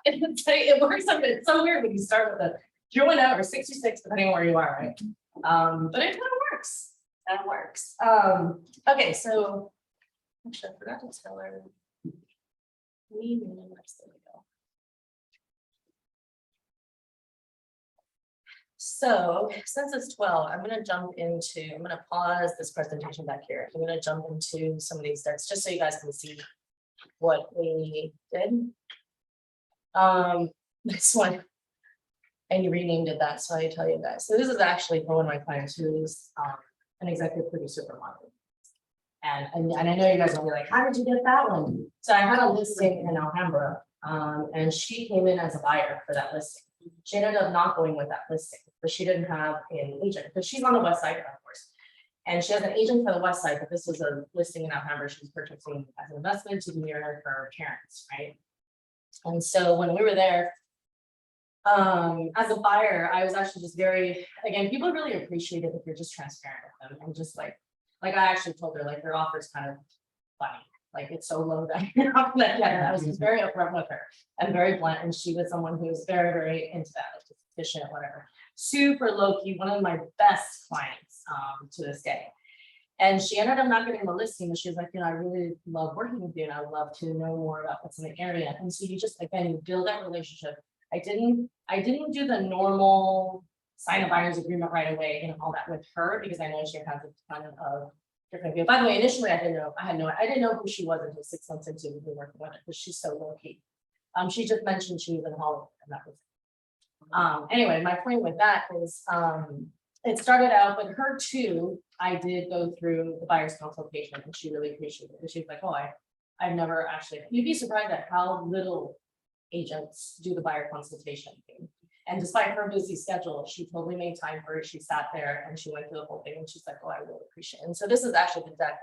it's like, it works, it's so weird when you start with a 210 or 66, depending on where you are, right? But it kind of works. That works. Okay, so actually I forgot to tell her. There we go. So since it's 12, I'm gonna pause this presentation back here. I'm gonna jump into some of these starts just so you guys can see what we did. This one. And you renamed it that, so I tell you guys. So this is actually for one of my clients who's an executive producer for Monday. And I know you guys will be like, how did you get that one? So I had a listing in Alhambra, and she came in as a buyer for that listing. She ended up not going with that listing, but she didn't have an agent because she's on the west side, of course. And she has an agent for the west side, but this was a listing in Alhambra she was purchasing as an investment to be near her parents, right? And so when we were there, as a buyer, I was actually just very, again, people really appreciate it if you're just transparent with them and just like I actually told her, like, her offer is kind of funny. like it's so low that you're not gonna get it. I was just very upfront with her and very blunt, and she was someone who was very, very into that, like just efficient, whatever. Super low key, one of my best clients, to this day. And she ended up not getting the listing, but she was like, you know, I really love working with you and I would love to know more about what's in the area. And so you just, again, you build that relationship. I didn't do the normal sign a buyer's agreement right away and all that with her, because I know she has a ton of different people. By the way, initially I didn't know who she was until 6 months into we were working with her, because she's so low key. She just mentioned she was in Hollywood and that was it. Anyway, my point with that is, it started out with her too. I did go through the buyer's consultation and she really appreciated it. She's like, oh, I've never actually, you'd be surprised at how little agents do the buyer consultation thing. And despite her busy schedule, she totally made time for it. She sat there and she went through the whole thing and she's like, oh, I really appreciate it. And so this is actually the deck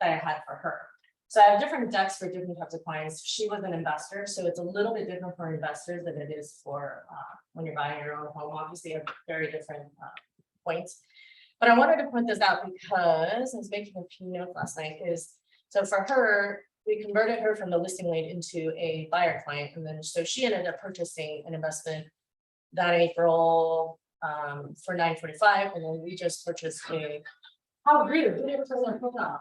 that I had for her. So I have different decks for different types of clients. She was an investor, so it's a little bit different for investors than it is for when you're buying your own home. Obviously, you have very different points. But I wanted to point this out because I was making a few notes last night is, so for her, we converted her from the listing lead into a buyer client. And then, so she ended up purchasing an investment that April for $945. And then we just purchased a, how rude, we never told her to put up.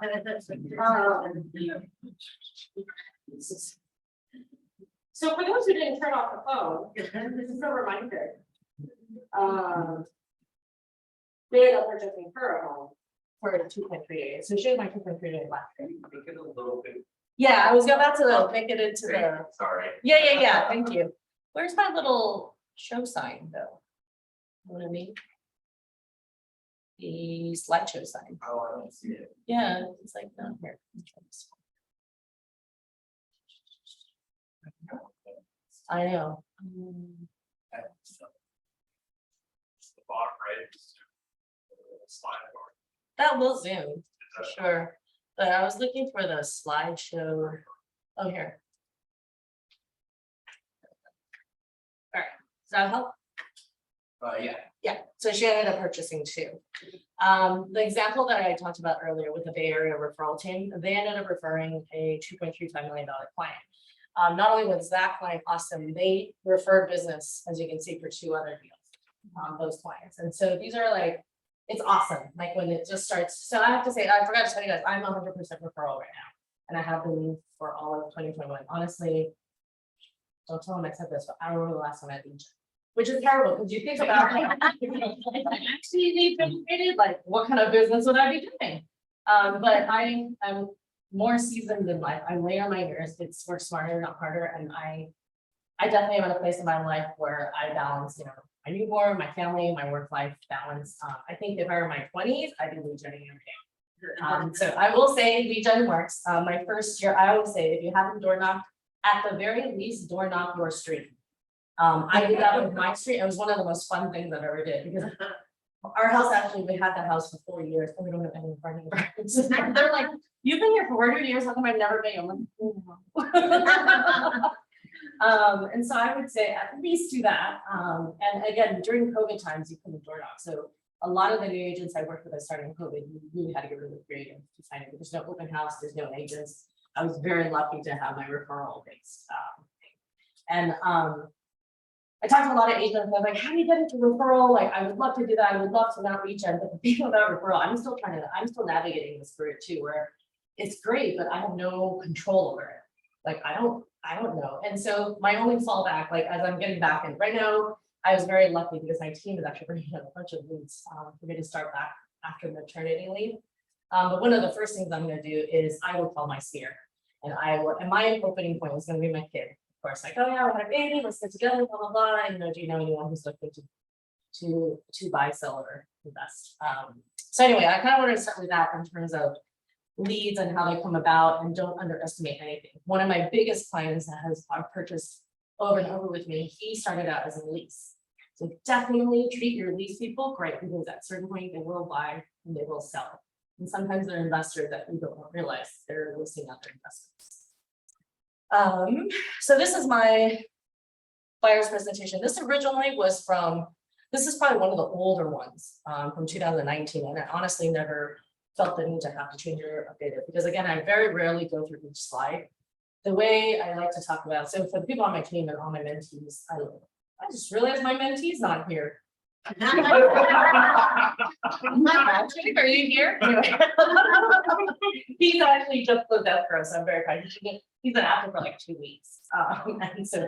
So for those who didn't turn off the phone, this is a reminder. They ended up purchasing her a home for 2.3 days. So she had my 2.3 days last year. Make it a little bit. Yeah, I was about to make it into the, Sorry. yeah, thank you. Where's my little show sign though? You know what I mean? The slideshow sign. Oh, I don't see it. Yeah, it's like down here. I know. It's the bottom right. Slide bar. That will zoom, Is that- sure. But I was looking for the slideshow. Oh, here. All right, does that help? Yeah. Yeah, so she ended up purchasing two. The example that I talked about earlier with the Bay Area referral team, they ended up referring a $2.35 million client. Not only was that client awesome, they referred business, as you can see, for 2 other deals, those clients. And so these are like, it's awesome, like when it just starts. So I have to say, I forgot to tell you guys, I'm 100% referral right now. And I have been for all of 2021. Honestly, don't tell them I said this, but I don't remember the last time I had Legion. Which is terrible, because you think about like, actually need to like, what kind of business would I be doing? But I'm more seasoned in life. I'm later in my years. It's work smarter, not harder. And I definitely am in a place in my life where I balance, you know, my newborn, my family, my work-life balance. I think if I were in my 20s, I'd be Legionning every day. So I will say Legion works. My first year, I always say, if you haven't door knocked, at the very least, door knock your street. I did that with my street. It was one of the most fun things I've ever did, because our house, actually, we had the house for 4 years and we don't have any running birds. They're like, you've been here for 40 years, how come I've never been? I'm like, oh. And so I would say at least do that. And again, during COVID times, you couldn't door knock. So a lot of the new agents I worked with, I started in COVID, you really had to get really creative to find it. There's no open house, there's no agents. I was very lucky to have my referral based thing. And I talked to a lot of agents, and I was like, how do you get into referral? Like, I would love to do that. I would love to not reach out, but the thing about referral, I'm still navigating this through too, where it's great, but I have no control over it. Like, I don't know. And so my only fallback, like as I'm getting back in right now, I was very lucky because my team is actually bringing in a bunch of leads for me to start back after maternity leave. But one of the first things I'm going to do is I will call my sphere, and my opening point is going to be my kid. Of course, like, oh yeah, we had a baby, let's get together, blah, blah, blah. And, you know, do you know anyone who's looking to buy, sell, or invest? So anyway, I kind of want to start with that in terms of leads and how they come about, and don't underestimate anything. One of my biggest clients that has purchased over and over with me, he started out as a lease. So definitely treat your lease people great, because at a certain point they will buy and they will sell. And sometimes they're investors that you don't realize they're listing out their investments. So this is my buyer's presentation. This originally was from, this is probably one of the older ones from 2019, and I honestly never felt the need to have to change or update it, because again, I very rarely go through each slide. The way I like to talk about, so for the people on my team and all my mentees, I just realized my mentee's not here. Hi, Patrick, are you here? Anyway. He's actually just closed out for us, so I'm very proud. He's been after for like 2 weeks. And so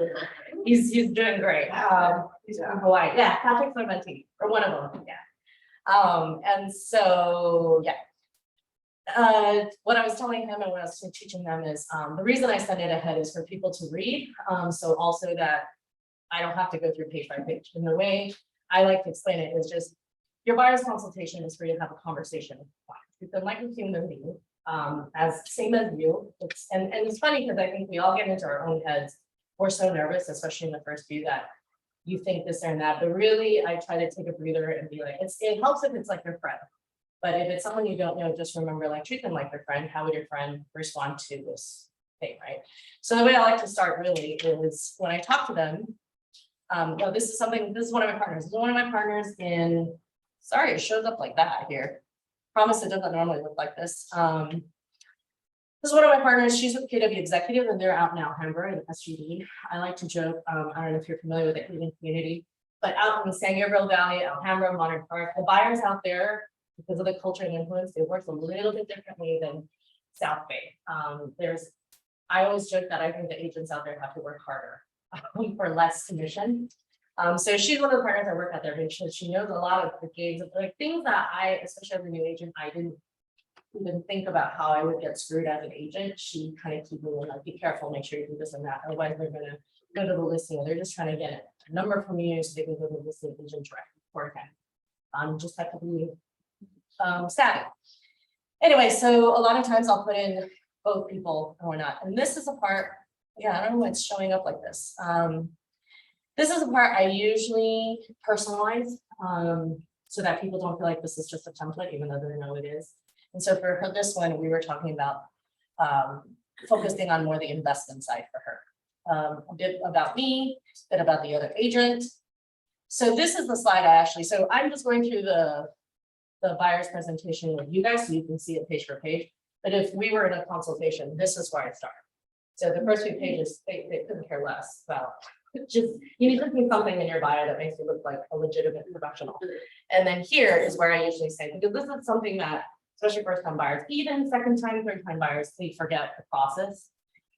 he's doing great. He's from Hawaii. Yeah, Patrick's my mentee, or one of them, yeah. And so, yeah. What I was telling him and what I was teaching them is, the reason I send it ahead is for people to read. So also that I don't have to go through page by page. And the way I like to explain it is just, your buyer's consultation is for you to have a conversation with clients. It's like a human being, as same as you. And it's funny because I think we all get into our own heads. We're so nervous, especially in the first few, that you think this or that, but really I try to take a breather and be like, it helps if it's like your friend. But if it's someone you don't know, just remember, like, treat them like your friend. How would your friend respond to this thing, right? So the way I like to start really is when I talk to them. No, this is one of my partners. This is one of my partners in, sorry, it shows up like that here. Promise it doesn't normally look like this. This is one of my partners. She's with KW Executive and they're out in Alhambra in SGD. I like to joke, I don't know if you're familiar with the Asian community, but out in the San Gabriel Valley, Alhambra, Monterey Park, the buyers out there, because of the culture and influence, it works a little bit differently than South Bay. I always joke that I think the agents out there have to work harder for less commission. So she's one of the partners I work at there, because she knows a lot of the gigs, like things that I, especially as a new agent, I didn't even think about how I would get screwed as an agent. She kind of keep me like, be careful, make sure you do this and that, otherwise they're gonna go to the listing. They're just trying to get a number from you so they can go to the listing agent directly for them. Just have to be savvy. Anyway, so a lot of times I'll put in both people or not, and this is a part, yeah, I don't know why it's showing up like this. This is a part I usually personalize, so that people don't feel like this is just a template, even though they know it is. And so for her, this one, we were talking about focusing on more the investment side for her. A bit about me, a bit about the other agent. So this is the slide I actually, so I'm just going through the buyer's presentation with you guys, so you can see it page for page. But if we were in a consultation, this is where I start. So the first few pages, they couldn't care less about. Just, you need to see something in your bio that makes you look like a legitimate professional. And then here is where I usually say, because this is something that, especially first time buyers, even second time, third time buyers, they forget the process.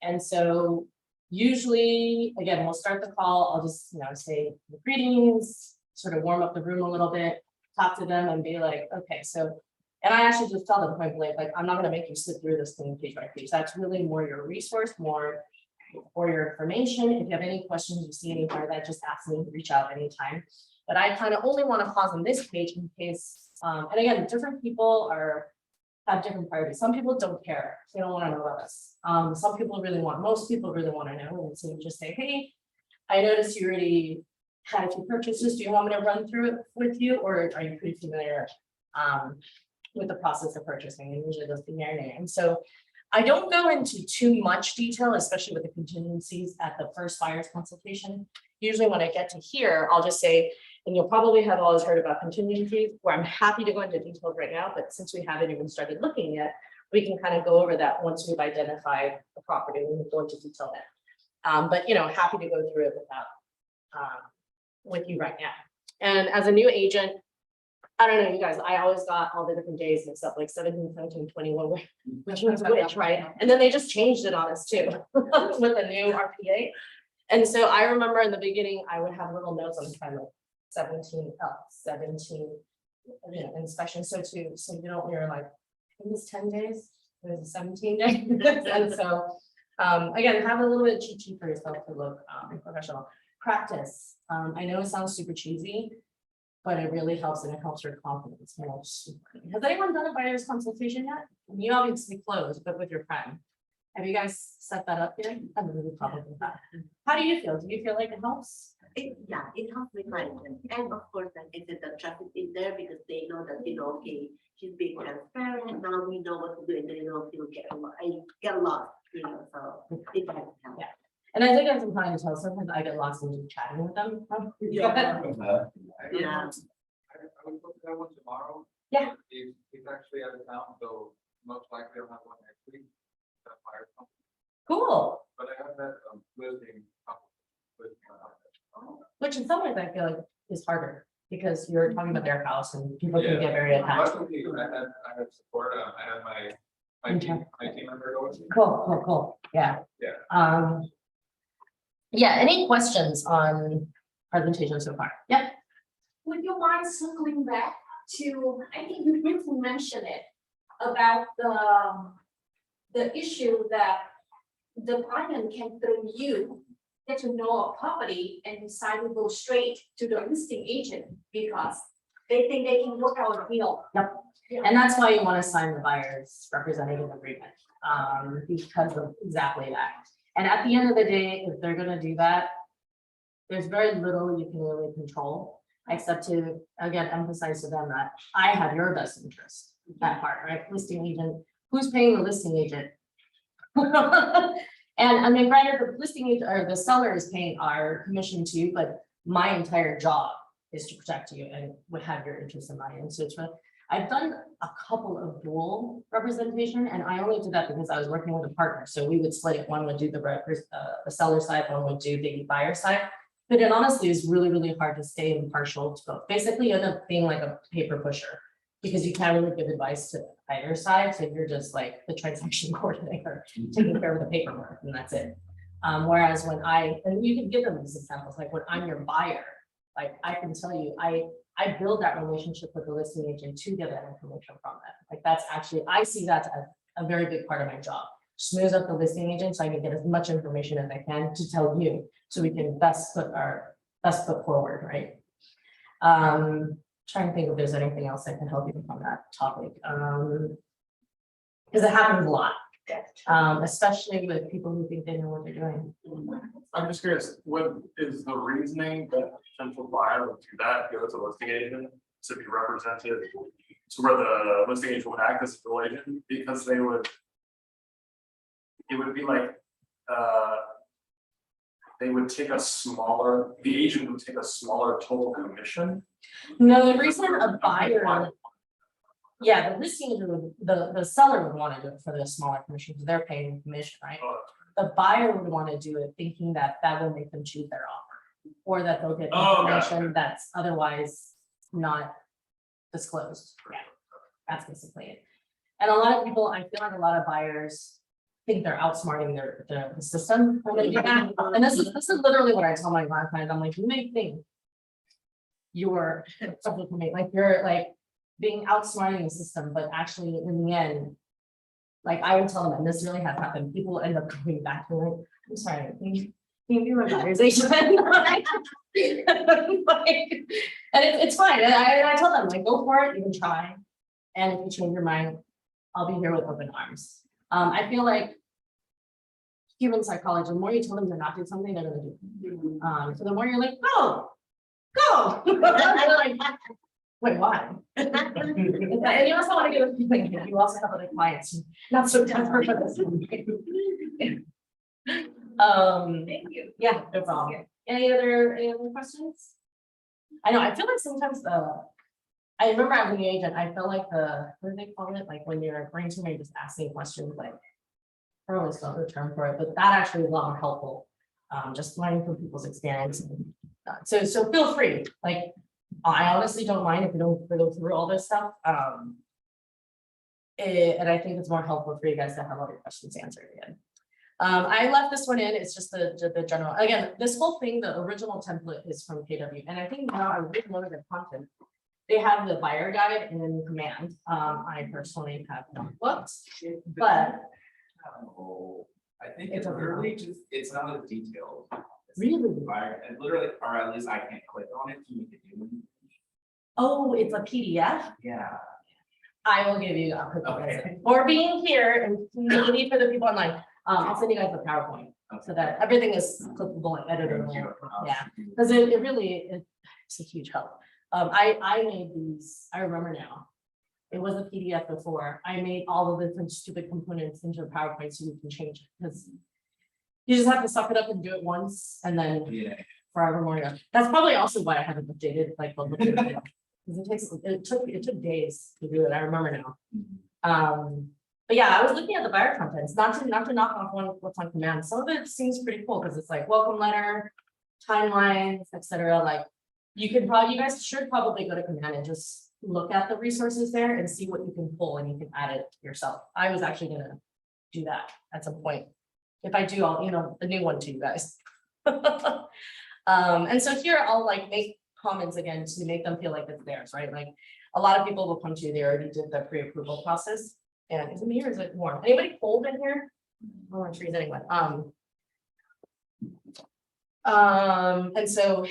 And so usually, again, we'll start the call. I'll just, say the greetings, sort of warm up the room a little bit, talk to them and be like, okay, so, and I actually just tell them point blank, like, I'm not gonna make you sit through this thing page by page. That's really more your resource, more for your information. If you have any questions, you see anywhere, that just ask me, reach out anytime. But I kind of only want to pause on this page in case, and again, different people have different priorities. Some people don't care. They don't want to know about us. Some people really most people really want to know. And so you just say, hey, I noticed you already had a few purchases. Do you want me to run through it with you? Or are you pretty familiar with the process of purchasing? And usually those things marinate. And so I don't go into too much detail, especially with the contingencies at the first buyer's consultation. Usually when I get to here, I'll just say, and you'll probably have always heard about contingencies, where I'm happy to go into details right now, but since we haven't even started looking yet, we can kind of go over that once we've identified the property, and we'll go into detail then. But happy to go through it with you right now. And as a new agent, I don't know, you guys, I always got all the different days mixed up, like 17, 17, 21, which was which, right? And then they just changed it on us too, with the new RPA. And so I remember in the beginning, I would have little notes on the time, like 17, inspection. So you're like, it was 10 days, it was 17 days. And so, again, have a little bit of cheat sheet for yourself to look professional. Practice. I know it sounds super cheesy, but it really helps, and it helps your confidence most. Has anyone done a buyer's consultation yet? You obviously closed, but with your friend. Have you guys set that up yet? I mean, we probably have. How do you feel? Do you feel like it helps? It helps with my and of course, like I said, the trust is in there because they know that okay, she's being transparent. Now we know what to do, and they don't feel I get lost, so it does help. Yeah. And I think that's important to tell. Sometimes I get lost in just chatting with them. Yeah. I would look at that one tomorrow, Yeah. He's actually out of town, so most likely I'll have one next week. That fire company. Cool. But I have that listing. Which in some ways I feel like is harder because you're talking about their house and people can get very attached. Luckily, I have support, I have my Okay. team member go with me. Cool, yeah. Yeah. Yeah, any questions on presentation so far? Yep. Would you mind circling back to, I think you briefly mentioned it, about the issue that the client can through you get to know a property and decide to go straight to the listing agent because they think they can work out a deal. And that's why you want to sign the buyer's representative agreement, because of exactly that. And at the end of the day, if they're gonna do that, there's very little you can really control, except to, again, emphasize to them that I have your best interest, that part, right? Listing agent, who's paying the listing agent? And I mean, granted, the listing agent or the seller is paying our commission too, but my entire job is to protect you and would have your interest in mind. And so it's really, I've done a couple of dual representation and I only did that because I was working with a partner. So we would split it. One would do the seller side, one would do the buyer side. But it honestly is really, really hard to stay impartial to both. Basically, you end up being like a paper pusher because you can't really give advice to either side. So you're just like the transaction coordinator, taking care of the paperwork and that's it. Whereas when and you can give them these examples, like when I'm your buyer, like I can tell you, I build that relationship with the listing agent to get that information from them. Like that's actually, I see that as a very big part of my job. Smooth up the listing agent so I can get as much information as I can to tell you, so we can best foot forward, right? Trying to think if there's anything else I can help you on that topic. Because it happens a lot, especially with people who think they know what they're doing. I'm just curious, what is the reasoning that a potential buyer would do that, go to a listing agent to be represented? To where the listing agent would act as a dual agent, because they would. It would be like, they would take the agent would take a smaller total commission. No, the reason a buyer, yeah, the listing agent would, the seller would want to do it for the smaller commission because they're paying commission, right? The buyer would want to do it thinking that that will make them choose their offer, or that they'll get information that's otherwise not disclosed. Yeah, that's basically it. And a lot of people, I feel like a lot of buyers think they're outsmarting the system. And this is literally what I tell my clients. I'm like, you may think you're something for me, like you're like being outsmarting the system, but actually in the end, like I would tell them, and this really has happened, people end up coming back to me like, I'm sorry, can you do an authorization? Like, and it's fine. And I tell them, like, go for it, you can try. And if you change your mind, I'll be here with open arms. I feel like human psychology, the more you tell them to not do something, they're gonna do it. So the more you're like, go. And they're like, wait, why? And you also want to give a feeling that you also have other clients, not so desperate for this. Thank you. Yeah, no problem. Any other questions? I know, I feel like sometimes I remember as an agent, I felt like what do they call it? Like when you're brainstorming, just asking questions, like, I don't always know the term for it, but that actually is a lot more helpful. Just learning from people's experience. So feel free, like, I honestly don't mind if you don't go through all this stuff. And I think it's more helpful for you guys to have all your questions answered again. I left this one in, it's just the general, again, this whole thing, the original template is from KW, and I think now I really know the content. They have the buyer guide in command. I personally have not looked, but I think it's literally just, it's not as detailed. really, And literally, or at least I can't click on it to make it do. oh, it's a PDF. Yeah. I will give you a quick Okay. or being here and maybe for the people online. I'll send you guys the PowerPoint so that everything is clickable and editable. Thank you. Yeah, because it really, it's a huge help. I made these, I remember now. It was a PDF before. I made all of the different stupid components into a PowerPoint so you can change it because you just have to suck it up and do it once and then Yeah. forever more. That's probably also why I haven't updated like. Because it took days to do it, I remember now. But yeah, I was looking at the buyer contents, not to knock off what's on command. Some of it seems pretty cool because it's like welcome letter, timelines, etc. Like you guys should probably go to command and just look at the resources there and see what you can pull and you can add it yourself. I was actually gonna do that at some point. If I do, I'll email the new one to you guys. And so here I'll like make comments again to make them feel like it's theirs, right? Like a lot of people will come to you, they already did the pre-approval process. And is it me or is it warm? Anybody cold in here? I don't want to freeze anyone. And so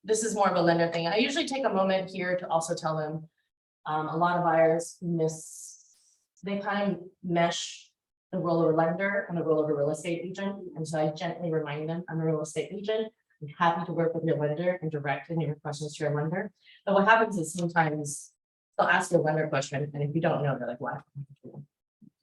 this is more of a lender thing. I usually take a moment here to also tell them a lot of buyers they kind of mesh the role of a lender and the role of a real estate agent. And so I gently remind them, I'm a real estate agent. I'm happy to work with your lender and direct any of your questions to your lender. But what happens is sometimes they'll ask you a lender question, and if you don't know, they're like, why?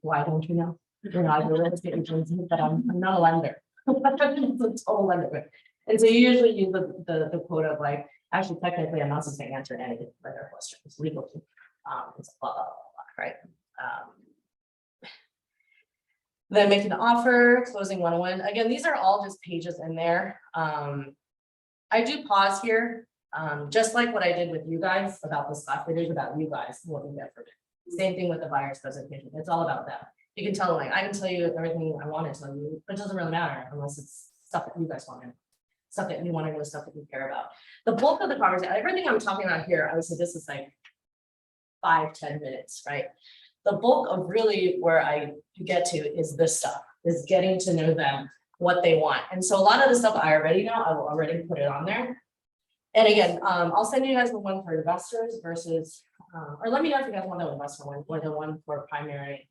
Why don't you know? You're not a real estate agent, but I'm not a lender. It's a total lender. And so you usually use the quote of like, actually, technically, I'm not supposed to answer any lender questions legally. It's blah, blah, blah, blah, right? Then making the offer, closing 101. Again, these are all just pages in there. I do pause here, just like what I did with you guys about this last video about you guys, what we get from it. Same thing with the buyer's presentation. It's all about them. You can tell them, like, I can tell you everything I want to tell you, but it doesn't really matter unless it's stuff that you guys want to know. Stuff that you want to know, stuff that you care about. The bulk of the conversation, everything I'm talking about here, I would say this is like 5-10 minutes, right? The bulk of really where I get to is this stuff, is getting to know them, what they want. And so a lot of the stuff I already know, I will already put it on there. And again, I'll send you guys the one for investors versus, or let me know if you guys want the investor one or the one for primary,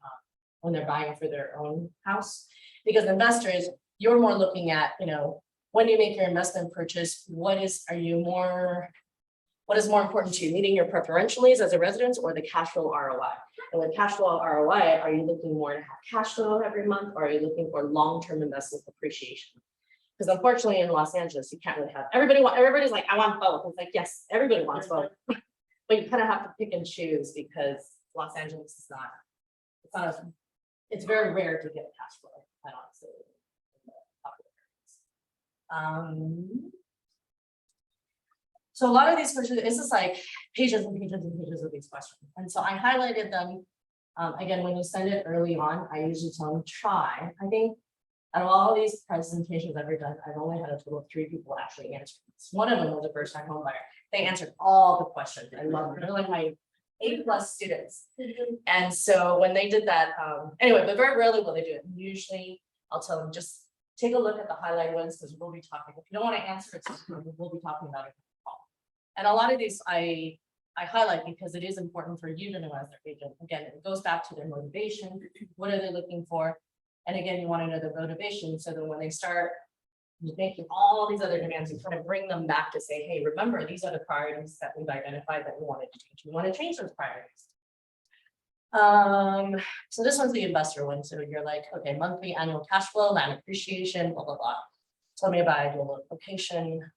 when they're buying for their own house. Because investors, you're more looking at, you know, when you make your investment purchase, what is more important to you, meeting your preferentials as a resident or the cash flow ROI? And with cash flow ROI, are you looking more to have cash flow every month, or are you looking for long-term investment appreciation? Because unfortunately in Los Angeles, you can't really have, everybody's like, I want both. It's like, yes, everybody wants both. But you kind of have to pick and choose because Los Angeles is not, it's very rare to get cash flow, quite honestly. So a lot of these questions, it's just like pages and pages and pages of these questions. And so I highlighted them. Again, when you send it early on, I usually tell them try. I think out of all these presentations I've ever done, I've only had a total of 3 people actually answer this. One of them was a first-time home buyer. They answered all the questions. I love them. They're like my A+ students. And so when they did that, anyway, but very rarely will they do it. Usually I'll tell them just take a look at the highlighted ones because we'll be talking. If you don't want to answer it, we'll be talking about it. And a lot of these I highlight because it is important for you to know as their agent. Again, it goes back to their motivation. What are they looking for? And again, you want to know the motivation so that when they start making all these other demands, you kind of bring them back to say, hey, remember, these are the priorities that we've identified that we wanted to change. We want to change those priorities. So this one's the investor one. So you're like, okay, monthly annual cash flow, land appreciation, blah, blah, blah. Tell me about ideal location.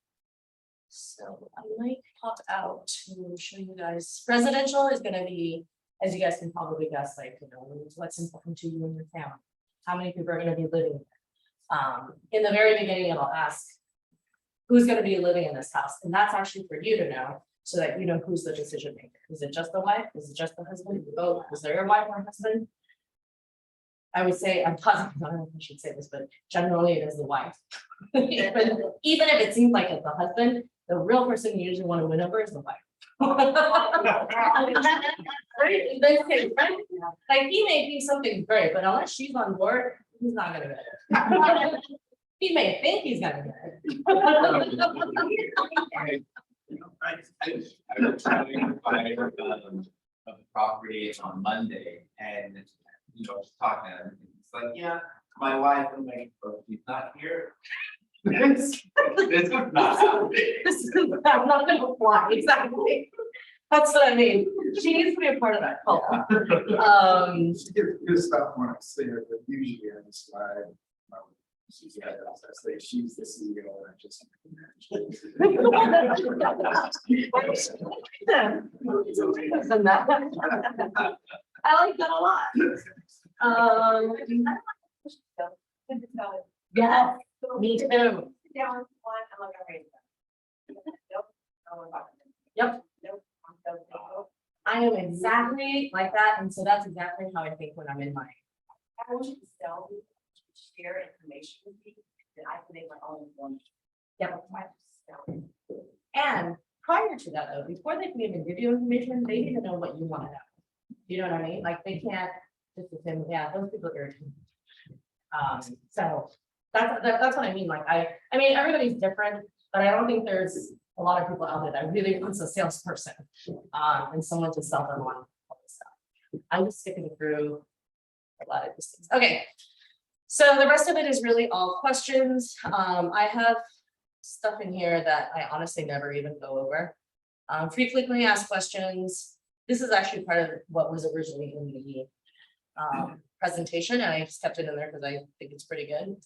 So I might pop out to show you guys. Residential is going to be, as you guys can probably guess, like, you know, what's important to you and your family. How many people are going to be living there? In the very beginning, it'll ask who's going to be living in this house, and that's actually for you to know, so that you know who's the decision maker. Is it just the wife? Is it just the husband? Both? Is there a wife or husband? I would say, I'm positive, I don't know if I should say this, but generally it is the wife. Even if it seems like it's the husband, the real person you usually want to win over is the wife. Right? Like he may think something's great, but unless she's on board, he's not gonna get it. He may think he's gonna get it. I was trying to find a property on Monday and, you know, just talking to him. It's like, yeah, my wife, I'm like, but she's not here. This is not happening. I'm not gonna fly, exactly. That's what I mean. She needs to be a part of that cult. She gets good stuff when I see her, but usually I just slide. She's the CEO, and I just. I like that a lot. Yeah, me too. Down one, I'm like, okay. Nope. Yep. Nope. I am exactly like that, and so that's exactly how I think when I'm in my. I want you to tell me, share information with me, that I can make my own one. Yep. And prior to that, though, before they can even give you information, they need to know what you want to know. You know what I mean? Like, they can't just assume, yeah, those people are. So that's what I mean. Like, I mean, everybody's different, but I don't think there's a lot of people out there that really wants a salesperson. And someone to sell them on all this stuff. I'm just skipping through a lot of these things. Okay. So the rest of it is really all questions. I have stuff in here that I honestly never even go over. Frequently asked questions. This is actually part of what was originally in the presentation, and I just kept it in there because I think it's pretty good.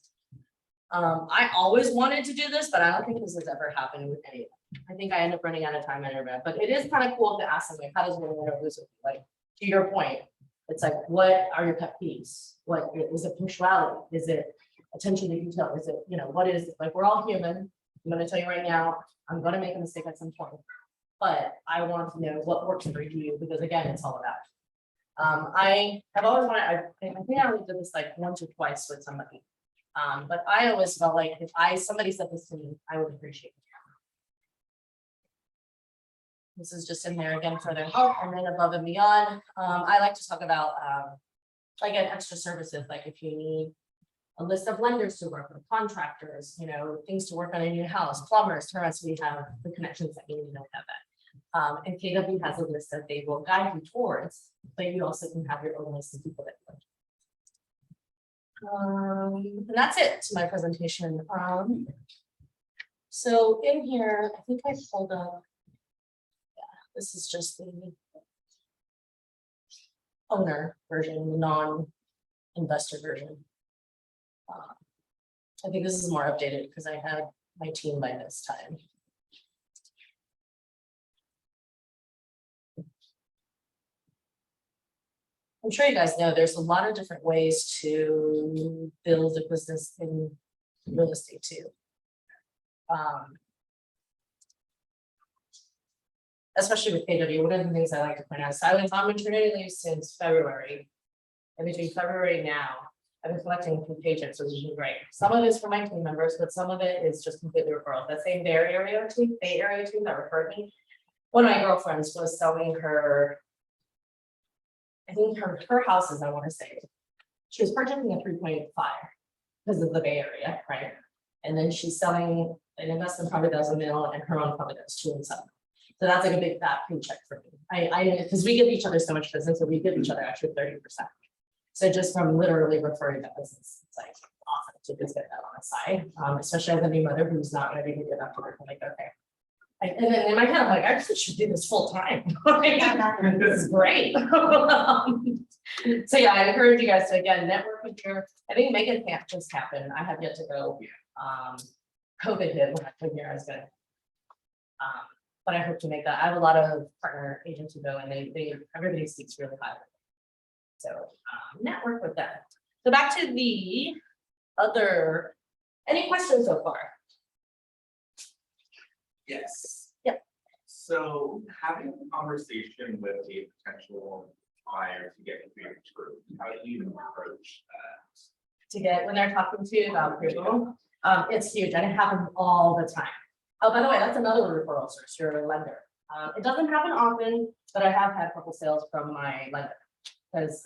I always wanted to do this, but I don't think this has ever happened with anyone. I think I end up running out of time anyway, but it is kind of cool to ask them, like, how does one win or lose with you? Like, to your point, it's like, what are your pet peeves? What is it? Punctuality? Is it attention to detail? Is it, you know, what is it? Like, we're all human. I'm going to tell you right now, I'm going to make a mistake at some point, but I want to know what works for you, because again, it's all about. I have always wanted, I think I only did this like once or twice with somebody. But I always felt like if somebody said this to me, I would appreciate it. This is just in there again for their help, and then above and beyond. I like to talk about like extra services, like if you need a list of lenders to work with, contractors, you know, things to work on in your house, plumbers, termites, we have the connections that you need to have that. And KW has a list that they will guide you towards, but you also can have your own list of people that and that's it to my presentation. So in here, I think I pulled up. Yeah, this is just the owner version, the non-investor version. I think this is more updated because I had my team by this time. I'm sure you guys know there's a lot of different ways to build a business in real estate too. Especially with KW, one of the things I like to point out is I was on maternity leave since February. And between February now, I've been collecting from paychecks, which is great. Some of it is for my team members, but some of it is just completely referral. That same Bay Area team that referred me. One of my girlfriends was selling her, I think her houses, I want to say, she was purchasing a 3.5 because of the Bay Area, right? And then she's selling an investment property that's $1 million and her own property that's 2 and 7. So that's like a big fat paycheck for me. I because we give each other so much business, so we give each other actually 30%. So just from literally referring that business, it's like awesome to just get that on the side, especially as a new mother who's not ready to get back to work. I'm like, okay. And then in my head, I'm like, I just should do this full time. This is great. So yeah, I encourage you guys to again network with your. I think Megan can't just happen. I have yet to go. COVID hit when I came here. I was gonna. But I hope to make that. I have a lot of partner agents who go, and everybody speaks really highly. So network with them. So back to the other. Any questions so far? Yes. Yep. So having a conversation with a potential buyer to get pre-approved, how do you approach that? To get when they're talking to you about approval, it's huge and it happens all the time. Oh, by the way, that's another referral source, your lender. It doesn't happen often, but I have had a couple sales from my lender. Because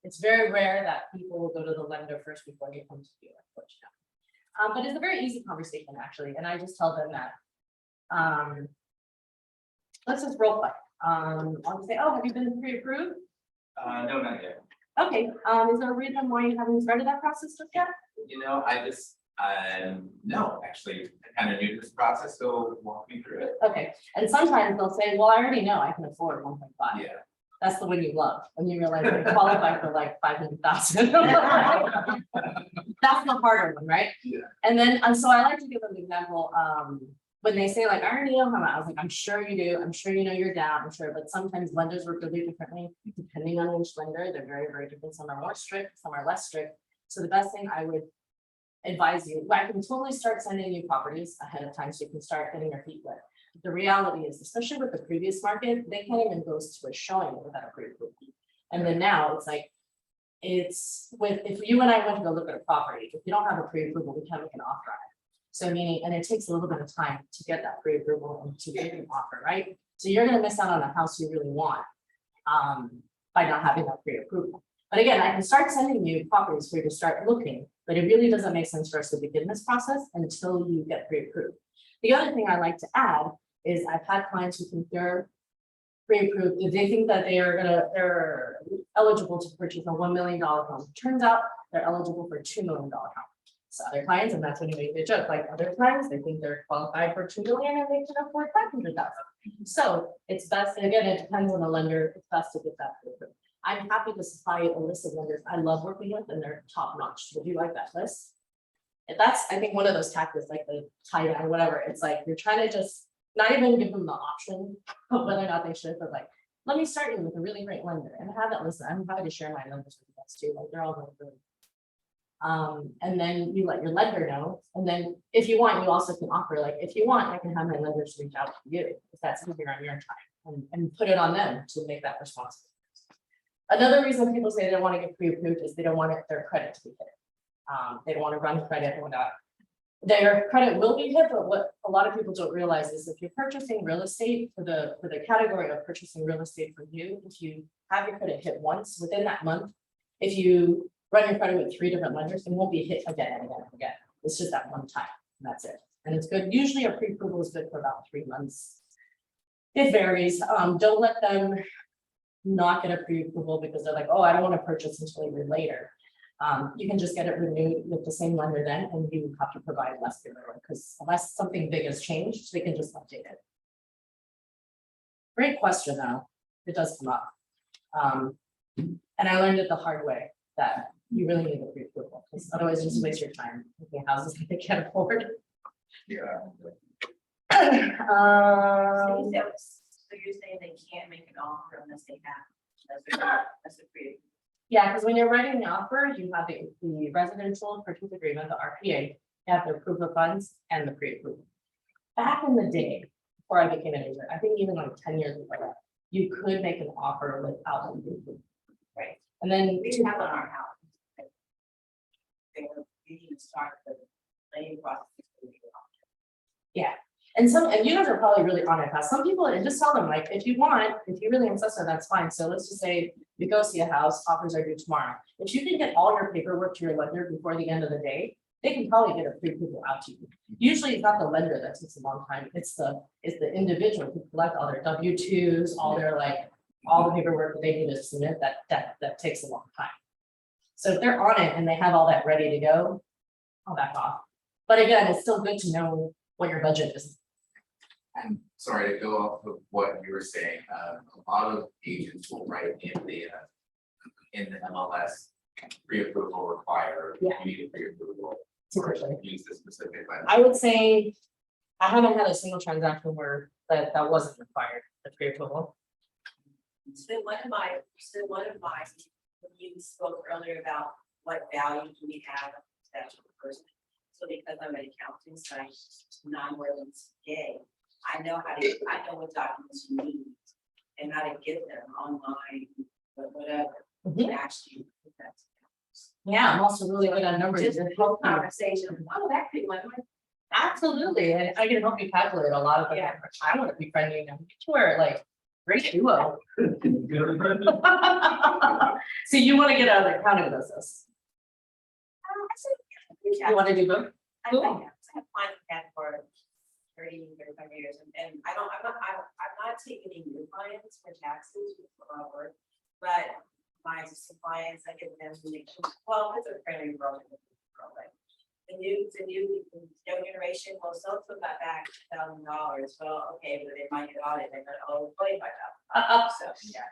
it's very rare that people will go to the lender first before they come to you, unfortunately. But it's a very easy conversation actually, and I just tell them that. Let's just role play. I'll say, oh, have you been pre-approved? No, not yet. Okay, is there a reason why you haven't started that process just yet? You know, no, actually, I kind of new to this process, so walk me through it. Okay, and sometimes they'll say, well, I already know I can afford 1.5. Yeah. That's the one you love, and you realize you qualify for like 500,000. That's the harder one, right? Yeah. And then, so I like to give an example, when they say like, I already know how much, I was like, I'm sure you do, I'm sure you know you're down, I'm sure, but sometimes lenders work really differently, depending on which lender, they're very, very different, some are more strict, some are less strict. So the best thing I would advise you, I can totally start sending you properties ahead of time, so you can start getting your feet wet. The reality is, especially with the previous market, they can't even go to a showing without a pre-approval. And then now it's like, it's with, if you and I went to go look at a property, if you don't have a pre-approval, we can't make an offer on it. So meaning, and it takes a little bit of time to get that pre-approval and to make an offer, right? So you're gonna miss out on a house you really want, by not having that pre-approval. But again, I can start sending you properties for you to start looking, but it really doesn't make sense for us to begin this process until you get pre-approved. The other thing I like to add is I've had clients who think they're pre-approved, if they think that they're eligible to purchase a $1 million home. Turns out they're eligible for a $2 million home. So other clients, and that's when you make the joke, like other clients, they think they're qualified for 2 million and they can afford 500,000. So it's best, and again, it depends on the lender, it's best to get that pre-approved. I'm happy to supply you a list of lenders I love working with, and they're top notch. Would you like that list? And that's, I think, one of those tactics, like the tie down, whatever. It's like you're trying to just not even give them the option of whether or not they should, but like, let me start you with a really great lender and have that list. I'm happy to share my numbers with you guys too. Like they're all really good. And then you let your lender know. And then if you want, you also can offer, like, if you want, I can have my lenders reach out to you if that's easier on your time and put it on them to make that responsible. Another reason people say they don't want to get pre-approved is they don't want their credit to be hit. They don't want to run credit and whatnot. Their credit will be hit, but what a lot of people don't realize is if you're purchasing real estate for the category of purchasing real estate for you, if you have your credit hit once within that month, if you run your credit with 3 different lenders, it won't be hit again and again and again. It's just that one time, and that's it. And it's good. Usually a pre-approval is good for about 3 months. It varies. Don't let them not get a pre-approval because they're like, oh, I don't want to purchase until a year later. You can just get it renewed with the same lender then, and you have to provide less paperwork because unless something big has changed, they can just update it. Great question though. It does come up. And I learned it the hard way that you really need a pre-approval because otherwise you just waste your time looking at houses that they can't afford. Yeah. So you're saying they can't make an offer unless they have, that's a pre. Yeah, because when you're writing the offer, you have the residential purchase agreement, the RPA, you have the proof of funds and the pre-approval. Back in the day, before I became an agent, I think even like 10 years before that, you could make an offer without the pre-approval. Right. And then We have on our house. They were, we need to start the planning process. and you guys are probably really on it fast. Some people, and just tell them like, if you want, if you really insist on that's fine. So let's just say you go see a house, offers are due tomorrow. If you can get all your paperwork to your lender before the end of the day, they can probably get a pre-approval out to you. Usually it's not the lender that takes a long time. It's the individual who collect all their W-2s, all their all the paperwork that they need to submit that takes a long time. So if they're on it and they have all that ready to go, I'll back off. But again, it's still good to know what your budget is. And sorry to go off of what you were saying, a lot of agents will write in the MLS, pre-approval required, Yeah. you need a pre-approval. Or Typically. use the specific language. I would say, I haven't had a single transaction where that wasn't required, the pre-approval. So one of my, when you spoke earlier about what value do we have that person. So because I'm an accounting site, non-Orleans gay, I know what documents you need and how to get them online, but whatever, Mhm. actually. Yeah, I'm also really good on numbers. Just a whole conversation, oh, that could be like, Absolutely, and I can help you calculate a lot of it. Yeah. I want to be friendly now. We're like great duo. So you want to get out of the accounting business? You want to do both? I Cool. have clients that for 35 years, and I'm not taking any new clients for taxes, for our work, but my existing clients, I get them to make sure, well, it's a fairly growing. The new young generation, well, some of that back $1,000, well, okay, but they might get audited, they're going, oh, $25,000. So, yeah.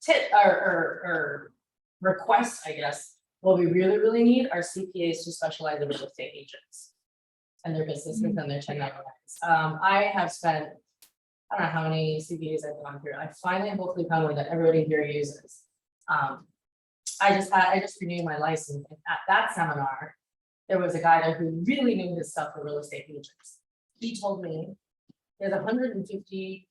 Tip or requests, I guess, what we really need are CPAs to specialize in real estate agents. And their businesses and their 1099s. I have spent, I don't know how many CPAs I've gone through. I finally hopefully found one that everybody here uses. I just renewed my license. And at that seminar, there was a guy there who really knew his stuff for real estate agents. He told me there's 150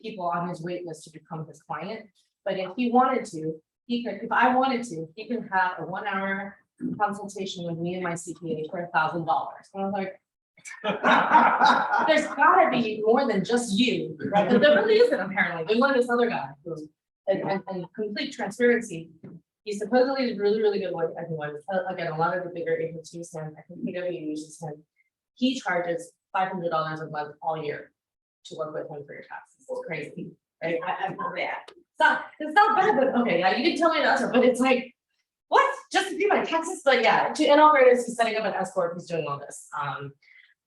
people on his wait list to become his client. But if he wanted to, he could, if I wanted to, he can have a 1 hour consultation with me and my CPA for $1,000. And I was like, there's gotta be more than just you, right? But there really isn't apparently. There's one of this other guy who, and complete transparency. He supposedly is really good with everyone. Again, a lot of the bigger agents use him. I think PW uses him. He charges $500 a month all year to work with him for your taxes. It's crazy, right? I'm bad. It's not bad, but okay, yeah, you didn't tell me the answer, but it's like, what? Just to do my taxes? But yeah, in all fairness, he's setting up an S corp, he's doing all this.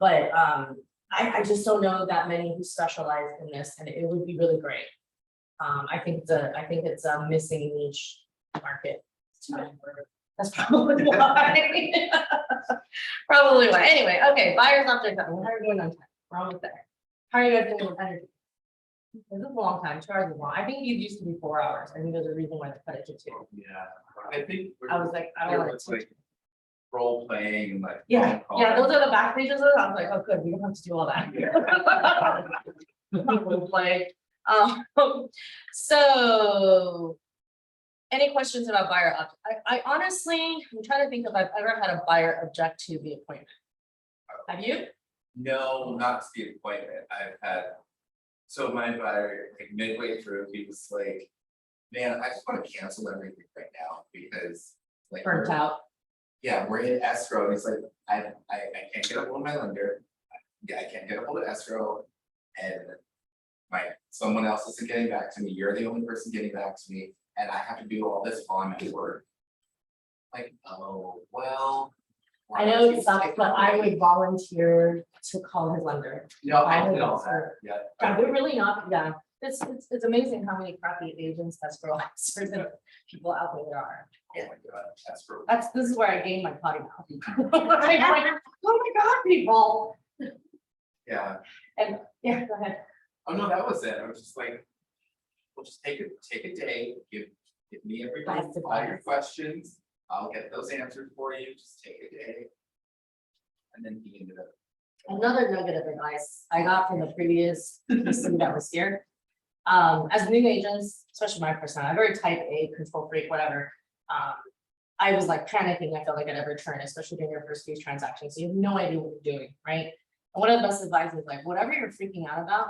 I just don't know that many who specialize in this, and it would be really great. I think it's a missing niche market. That's probably why. Probably why. Anyway, okay, buyers object. How are you doing on time? We're almost there. How are you guys doing with energy? This is a long time. 2 hours is long. I think it used to be 4 hours. I think there's a reason why they cut it to 2. Yeah, I think. I was like, I There don't want was to. like role playing and like. Yeah, phone yeah, calls. those are the back pages. Of it. I was like, oh, good, we don't have to do all that. Role play. So. Any questions about buyer object? I honestly, I'm trying to think if I've ever had a buyer object to the appointment. Have you? No, not to the appointment. I've had. So my buyer, like midway through, he was like, man, I just want to cancel everything right now because. Like, Burnt out. yeah, we're in escrow. He's like, I can't get a hold of my lender. Yeah, I can't get a hold of escrow. And someone else isn't getting back to me. You're the only person getting back to me. And I have to do all this while I'm at work. Like, oh, well. I know it sucks, but I would volunteer to call his lender. No, I I would did all also- that, yeah. Yeah, we're really not, yeah, it's amazing how many crappy agents, escrow officers and people out there are. Oh my god, escrow. This is where I gain my potty mouth. I'm like, oh my God, people, Yeah, and, yeah, go ahead. oh no, that was it. I was just like, we'll just take a day, give me everything, That's the all your plan. questions. I'll get those answered for you, just take a day. And then he ended up. Another nugget of advice I got from the previous person that was here. As new agents, especially my first time, I'm very type A, control freak, whatever. I was like panicking, I felt like at every turn, especially during your first few transactions, so you have no idea what you're doing, right? And one of the best advice is like, whatever you're freaking out about,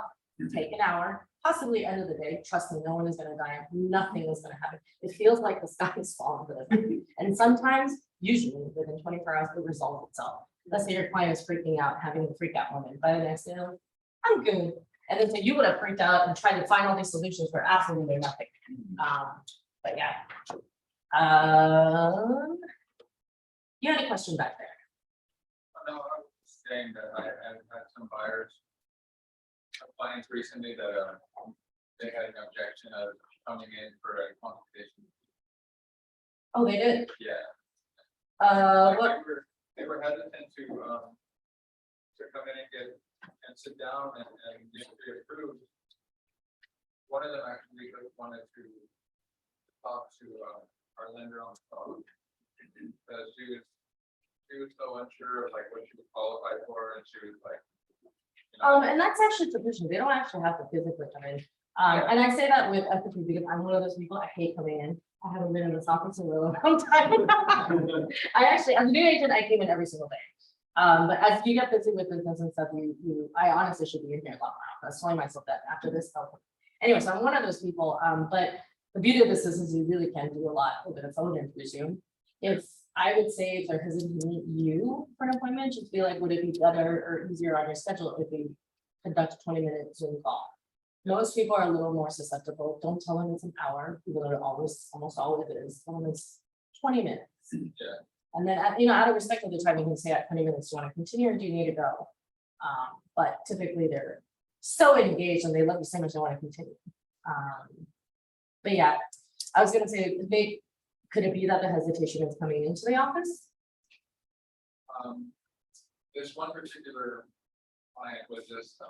take an hour, possibly end of the day, trust me, no one is gonna die, nothing is gonna happen. It feels like the sky is falling for them. And sometimes, usually within 24 hours, it resolves itself. Let's say your client is freaking out, having a freak out moment, by the next day, they're like, I'm good. And then so you would have freaked out and tried to find all these solutions for absolutely nothing. But yeah. You had a question back there. No, I was saying that I've had some buyers. Clients recently that they had an objection of coming in for a consultation. Oh, they did. Yeah. Like, What? They were hesitant to come in and sit down and get pre-approved. One of them actually wanted to talk to our lender on the phone. Because she was so unsure of like what she was qualified for, and she was like. You know, And that's actually sufficient. They don't actually have to physically come in. And I say that with empathy because I'm one of those people, I hate coming in. I haven't been in this office in a really long time. I actually, as a new agent, I came in every single day. But as you get busy with business and stuff, I honestly should be in here a lot more. I was telling myself that after this. Anyway, so I'm one of those people. But the beauty of this is you really can do a lot over the phone and through Zoom. If I would say if they're hesitant to meet you for an appointment, just be like, would it be better or easier on your schedule if we conduct a 20-minute Zoom call? Most people are a little more susceptible. Don't tell them it's an hour, even though it almost always is. Tell them it's 20 minutes. Yeah. And then, out of respect for the time, you can say at 20 minutes, do you want to continue or do you need to go? But typically they're so engaged and they love you so much they want to continue. But yeah, I was gonna say, could it be that the hesitation is coming into the office? This one particular client was just,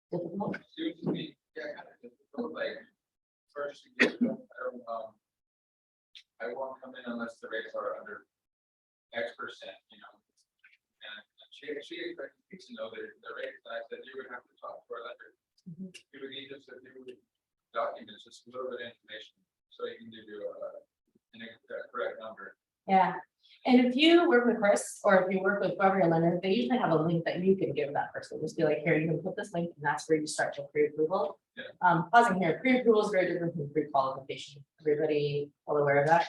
Difficult? she was to be, yeah, kind of difficult, like, first, you get, I won't come in unless the rates are under X%, you know. And she expected me to know the rates, and I said, you would have to talk to our lender. Mhm. You would need just a few documents, just a little bit of information, so he can give you a correct number. Yeah, and if you work with Chris, or if you work with whoever your lender, they usually have a link that you can give that person, just be like, here, you can put this link, and that's where you start your pre-approval. Yeah. Pausing here, pre-approval is very different from pre-qualification, everybody all aware of that?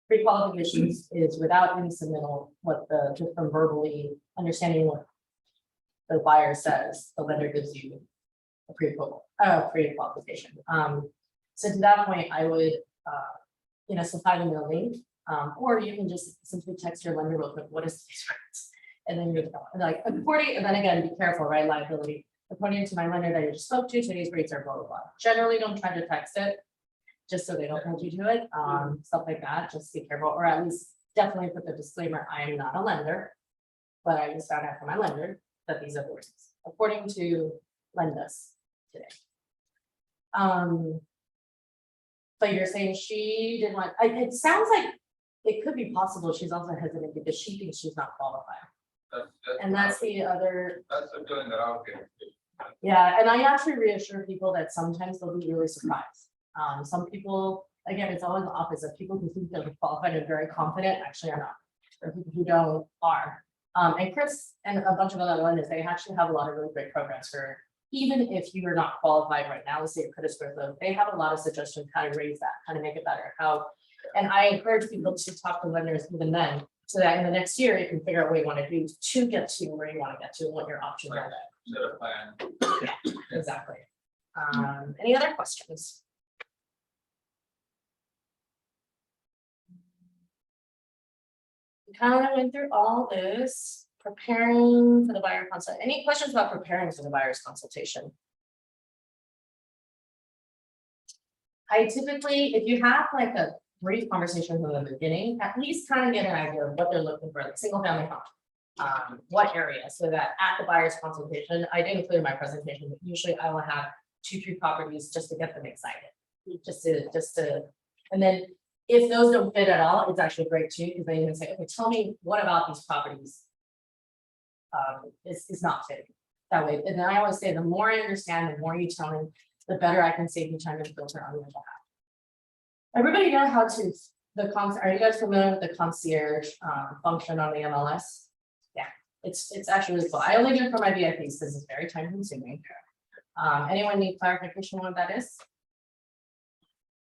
Pre-qualifications is without any submittal, just from verbally understanding what the buyer says, the lender gives you a pre-approval, pre-qualification. So to that point, I would, supply them the link. Or you can just simply text your lender real quick, what is these rates? And then you're like, according, and then again, be careful, right, liability. According to my lender that you just spoke to, today's rates are blah, blah, blah. Generally, don't try to text it, just so they don't hold you to it, stuff like that, just be careful, or at least definitely put the disclaimer, I am not a lender. But I just found out from my lender that these are the rates, according to Lendas today. But you're saying she didn't want, it sounds like it could be possible she's also hesitant because she thinks she's not qualified. And that's the other, That's the feeling that I was getting. yeah, and I actually reassure people that sometimes they'll be really surprised. Some people, again, it's always the opposite. People who think they're qualified and very confident actually are not. Or people who don't are. And Chris and a bunch of other lenders, they actually have a lot of really great programs for, even if you are not qualified right now, let's say your credit score low, they have a lot of suggestions how to raise that, how to make it better, how. And I encourage people to talk to lenders even then, so that in the next year, you can figure out what you want to do to get to where you want to get to, and what your options are. Set a plan. Exactly. Any other questions? We kind of went through all this, preparing for the buyer consult. Any questions about preparing for the buyer's consultation? I typically, if you have like a brief conversation from the beginning, at least kind of get an idea of what they're looking for, like single family home. What area, so that at the buyer's consultation, I didn't include in my presentation, but usually I will have 2-3 properties just to get them excited. Just to, and then if those don't fit at all, it's actually great too, because then you can say, okay, tell me what about these properties is not fitting that way. And then I always say, the more I understand, the more you tell me, the better I can save you time and filter on your behalf. Everybody know how to, are you guys familiar with the concierge function on the MLS? Yeah, it's actually really cool. I only do it for my VIPs because it's very time consuming. Anyone need clarification on what that is?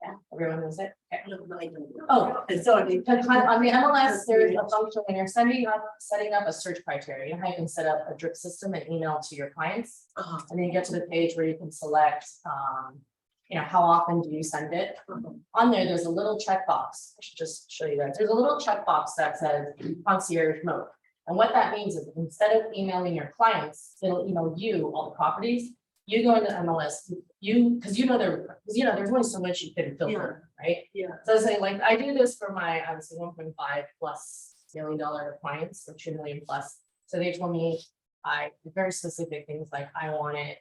Yeah, everyone knows it. Okay. Oh, Sorry. on the MLS, there's a function when you're setting up a search criteria, how you can set up a drip system and email to your clients. And then you get to the page where you can select, how often do you send it? On there, there's a little checkbox. I should just show you guys. There's a little checkbox that says concierge mode. And what that means is instead of emailing your clients, it'll email you all the properties. You go into MLS, because there's only so much you can filter, right? Yeah. So I say, like, I do this for my obviously 1.5+ million clients, or 2 million plus. So they told me very specific things like I want it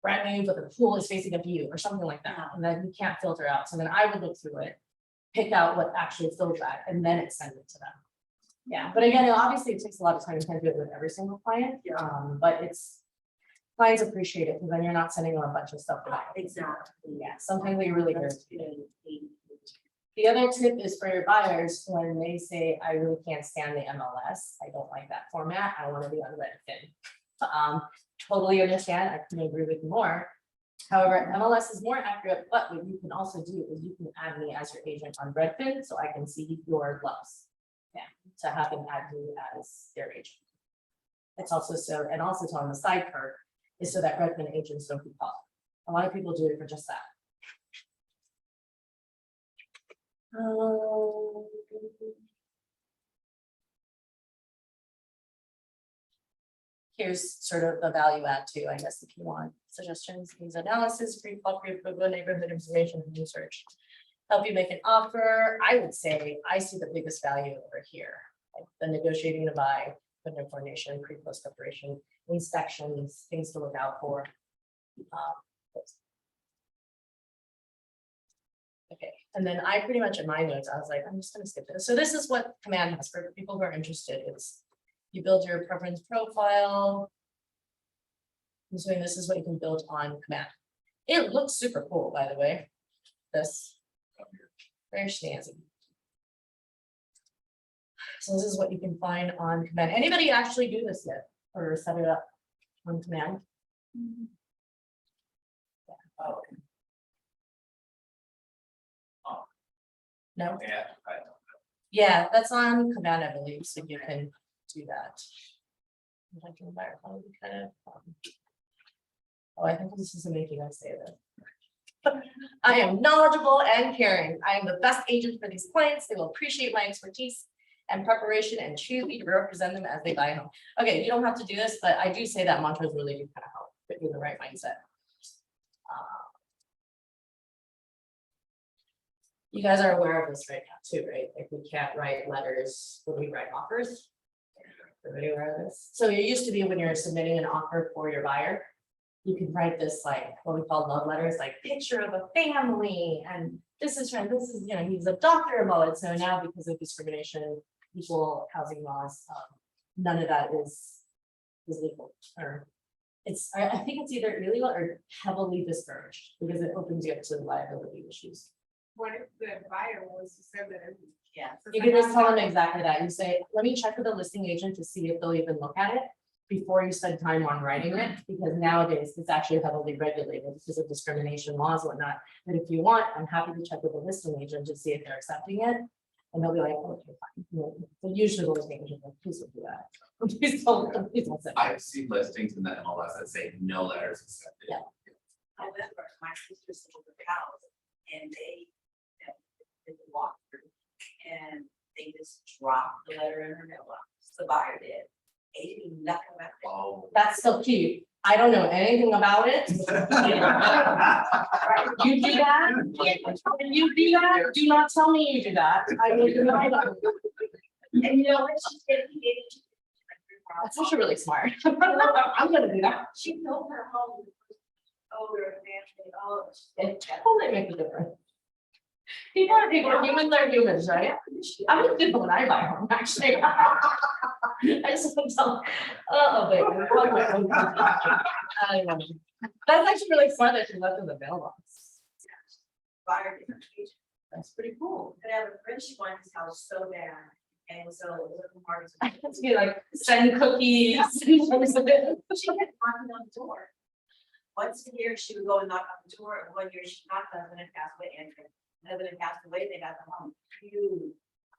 brand new, but the pool is facing a view or something like that. And then you can't filter out. So then I would look through it, pick out what actually fills that, and then it sends it to them. Yeah, but again, obviously it takes a lot of time. You can't do it with every single client. But clients appreciate it because then you're not sending them a bunch of stuff. Exactly. Yeah, sometimes they really good. The other tip is for your buyers, when they say, I really can't stand the MLS, I don't like that format, I want to be on Redfin. Totally understand, I couldn't agree with you more. However, MLS is more accurate, but what you can also do is you can add me as your agent on Redfin, so I can see your gloves. Yeah, to have them add me as their agent. It's also so, and also on the sidecar is so that Redfin agents don't be caught. A lot of people do it for just that. Here's sort of the value add too, I guess, if you want suggestions, these analysis, pre-qual, pre-approval, neighborhood information and research. help you make an offer. I would say I see the biggest value over here, like the negotiating to buy, vendor coordination, pre-post preparation, inspections, things to look out for. Okay, and then I pretty much in my notes, I was like, I'm just gonna skip this. So this is what Command has for people who are interested. It's you build your preference profile. I'm assuming this is what you can build on Command. It looks super cool, by the way. This very snazzy. So this is what you can find on Command. Anybody actually do this yet or set it up on Command? Yeah. Oh, okay. No? Yeah, Yeah, that's on Command, I believe, so you can do that. I can probably kind of. Oh, I think this is making us say that. I am knowledgeable and caring. I am the best agent for these clients. They will appreciate my expertise and preparation and choose me to represent them as they buy a home. Okay, you don't have to do this, but I do say that mantras really do kind of help put you in the right mindset. You guys are aware of this right now too, right? Like we can't write letters when we write offers. Everybody aware of this? So it used to be when you're submitting an offer for your buyer, you can write this like what we call love letters, like picture of a family, and this is you know, he's a doctor about it. So now because of discrimination, equal housing laws, none of that is legal, or it's I think it's either illegal or heavily discouraged because it opens you up to liability issues. What if the buyer was to say that? Yeah. You can just tell them exactly that. You say, let me check with the listing agent to see if they'll even look at it before you spend time on writing it, because nowadays it's actually heavily regulated because of discrimination laws and whatnot. But if you want, I'm happy to check with the listing agent to see if they're accepting it. And they'll be like, okay, fine. You know, but usually the listing agent will please don't do that. Please don't say. I've seen listings in the MLS that say no letters accepted. Yeah. However, my sister sold her house and they did the walkthrough and they just dropped the letter in her mailbox. The buyer did. They knew nothing about it. Oh. That's so cute. I don't know anything about it. You do that? When you do that, do not tell me you do that. I will deny that. And you know what she did? He did it. That's actually really smart. I'm gonna do that. She built her home. Older family, oh. It totally makes a difference. People are people, humans are humans, right? I'm gonna do that when I buy a home, actually. I just want to tell, oh, wait. I don't know. That's actually really smart that she left in the mailbox. Buyer different age. That's pretty cool. But I have a friend, she wanted his house so bad. And so it was a hard. I have to be like, send cookies. She kept knocking on the door. Once a year, she would go and knock on the door, and 1 year she knocked, husband and passed away, and husband and passed away, they got the home. Huge.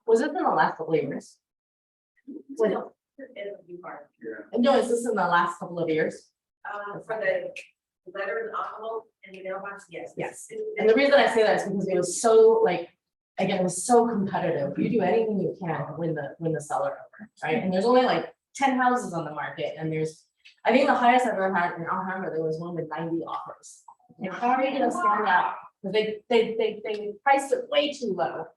Was it in the last couple of years? It'll be hard. No, is this in the last couple of years? For the letter and envelope and the mailbox, yes. Yes. And the reason I say that is because it was so like, again, it was so competitive. You do anything you can to win the seller over, right? And there's only like 10 houses on the market, and there's, I think the highest I've ever had in Alhambra, there was one with 90 offers. And how are you gonna stand out? Because they priced it way too low.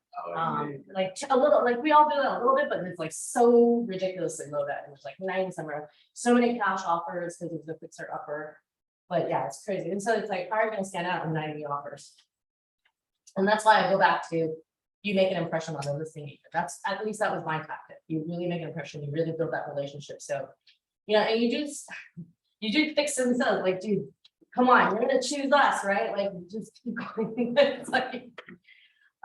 Like a little, like we all do that a little bit, but it's like so ridiculously low that it was like 90 somewhere. So many cash offers because of the fixer upper. But yeah, it's crazy. And so it's like, how are you gonna stand out on 90 offers? And that's why I go back to, you make an impression on the listing agent. That's, at least that was my tactic. You really make an impression, you really build that relationship. So, you know, and you do fix themselves, like, dude, come on, you're gonna choose us, right? Like, just keep going. It's like,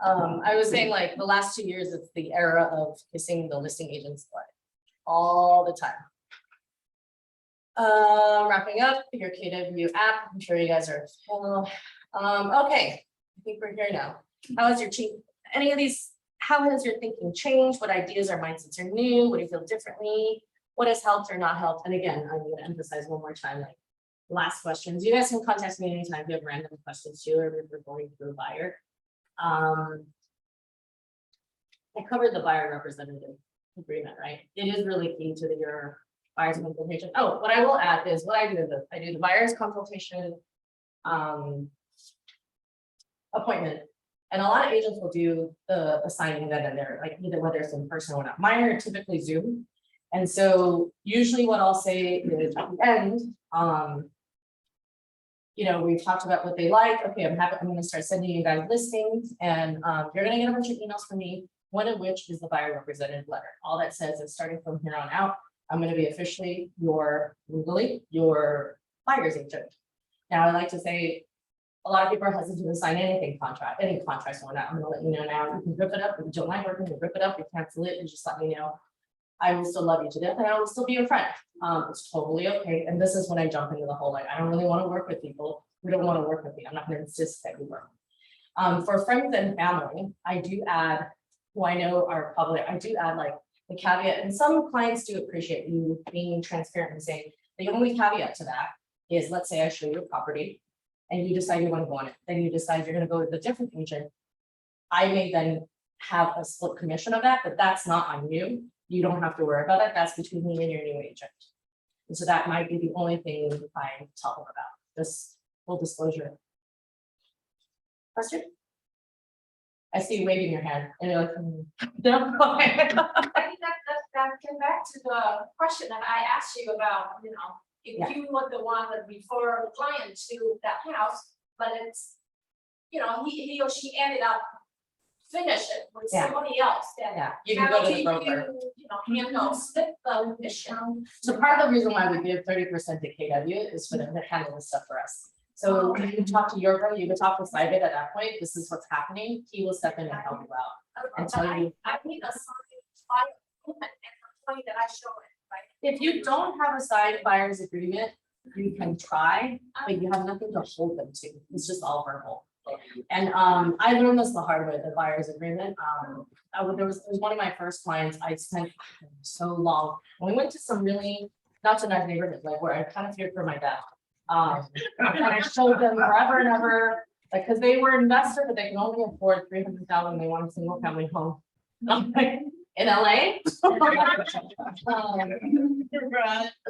I was saying like the last 2 years, it's the era of kissing the listing agent's butt all the time. Wrapping up your KW app, I'm sure you guys are, okay, I think we're here now. How has your any of these, how has your thinking changed? What ideas or mindsets are new? What do you feel differently? What has helped or not helped? And again, I'm gonna emphasize one more time, like last questions. You guys can contact me anytime if you have random questions too, or if we're going through a buyer. I covered the buyer representative agreement, right? It is really key to your buyer's consultation. Oh, what I will add is what I do is I do the buyer's consultation appointment. And a lot of agents will do the signing then and there, like either whether it's in person or not. Mine are typically Zoom. And so usually what I'll say is at the end, you know, we've talked about what they like. Okay, I'm gonna start sending you guys listings and you're gonna get a bunch of emails from me, one of which is the buyer representative letter. All that says is starting from here on out, I'm gonna be officially legally your buyer's agent. Now, I like to say, a lot of people are hesitant to sign any contracts or not. I'm gonna let you know now, you can rip it up, if you don't like working, you rip it up, you cancel it, and just let me know. I will still love you to death and I will still be your friend. It's totally okay. And this is when I jump into the whole, like, I don't really want to work with people who don't want to work with me. I'm not gonna insist that we work. For friends and family, I do add, who I know are public, I do add like the caveat, and some clients do appreciate you being transparent and saying, the only caveat to that is, let's say I show you a property and you decide you want to go on it, then you decide you're gonna go with a different agent. I may then have a split commission of that, but that's not on you. You don't have to worry about it. That's between me and your new agent. And so that might be the only thing I tell them about, just full disclosure. Question? I see you waving your hand and you're like, no. I think that came back to the question that I asked you about, you know, Yeah. if you were the one that refer the client to that house, but it's, you know, he or she ended up finish it with Yeah. somebody else, then. Yeah, you can go to the how do broker. You know, handle split the commission. So part of the reason why we give 30% to KW is for them to handle this stuff for us. So you can talk to your girl, you can talk with Sybit at that point, this is what's happening, he will step in and help you out. And tell you. I need a signed file agreement and the point that I show it, right? If you don't have a signed buyer's agreement, you can try, but you have nothing to hold them to, it's just all verbal. And I learned this the hard way, the buyer's agreement. There was one of my first clients, I spent so long, and we went to some really, not so nice neighborhoods, like where I kind of feared for my dad. And I showed them forever and ever, like, because they were investor, but they can only afford 300,000, they want a single family home. In LA.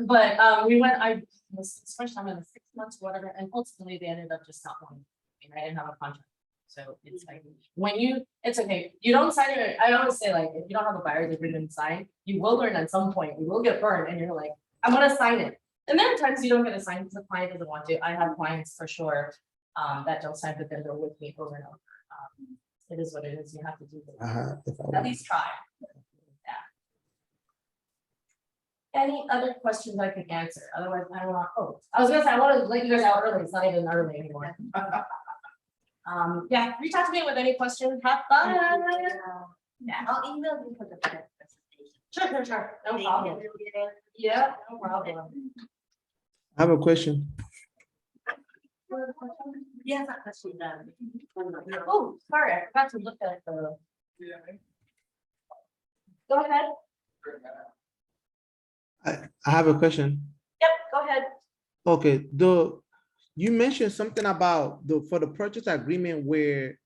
But we went, I was first time in the 6 months, whatever, and ultimately they ended up just not wanting. I didn't have a contract. So it's like, when you, it's okay, you don't sign it, I always say, like, if you don't have a buyer's agreement signed, you will learn at some point, you will get burned, and you're like, I'm gonna sign it. And there are times you don't get a sign because the client doesn't want to. I have clients for sure that don't sign, but then they're with me over and over. It is what it is, you have to do it. At least try. Yeah. Any other questions I could answer? Otherwise, I don't want, oh, I was gonna say, I want to let you guys out early, it's not even early anymore. Yeah, reach out to me with any questions, have fun. Yeah, I'll email you for the presentation. Sure, no problem. Yeah, no problem. I have a question. Yes, that question done. Oh, sorry, I forgot to look at the. Go ahead. I have a question. Yep, go ahead. Okay, you mentioned something about for the purchase agreement where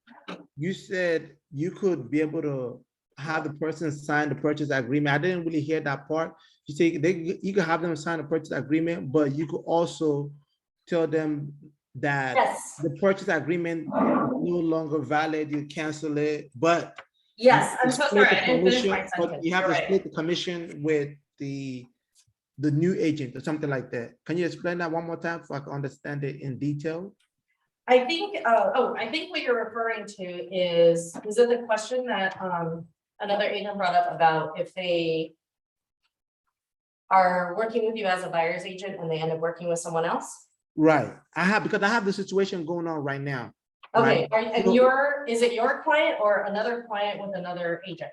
you said you could be able to have the person sign the purchase agreement. I didn't really hear that part. You say you could have them sign the purchase agreement, but you could also tell them that Yes, the purchase agreement is no longer valid, you cancel it, but yes, I'm so split sorry, the I didn't finish commission, my but sentence. you have You're to right. split the commission with the new agent or something like that. Can you explain that one more time so I can understand it in detail? I think, I think what you're referring to is it the question that another agent brought up about if they are working with you as a buyer's agent and they end up working with someone else? Right, because I have the situation going on right now. Okay, right? and So- is it your client or another client with another agent?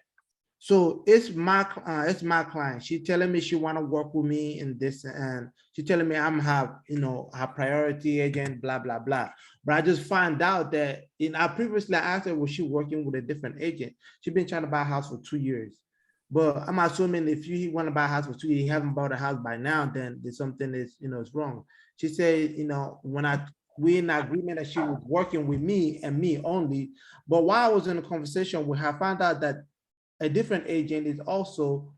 So it's my client. She telling me she want to work with me in this, and she telling me I'm her priority agent, blah blah blah. But I just find out that I previously asked her, was she working with a different agent? She's been trying to buy a house for 2 years. But I'm assuming if you want to buy a house for 2 years, you haven't bought a house by now, then there's something is wrong. She said, when we in agreement that she was working with me and me only. But while I was in a conversation with her, I found out that a different agent is also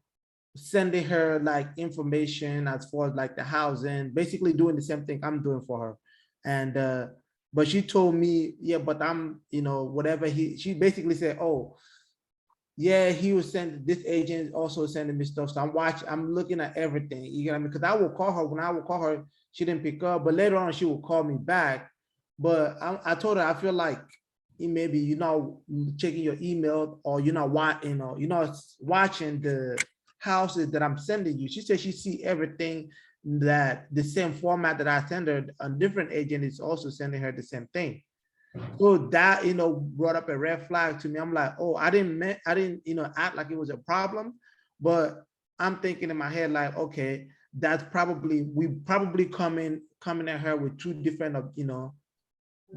sending her like information as far as like the housing, basically doing the same thing I'm doing for her. And But she told me, yeah, but I'm, whatever she basically said, oh, yeah, he was sending, this agent is also sending me stuff. So I'm looking at everything. You get what I mean? Because I will call her. When I will call her, she didn't pick up, but later on she will call me back. But I told her I feel like maybe you're not checking your email, or you're not watching the houses that I'm sending you. She said she see everything, that the same format that I send her. A different agent is also sending her the same thing. So that, brought up a red flag to me. I'm like, oh, I didn't, act like it was a problem, but I'm thinking in my head, like, okay, we probably coming at her with two different,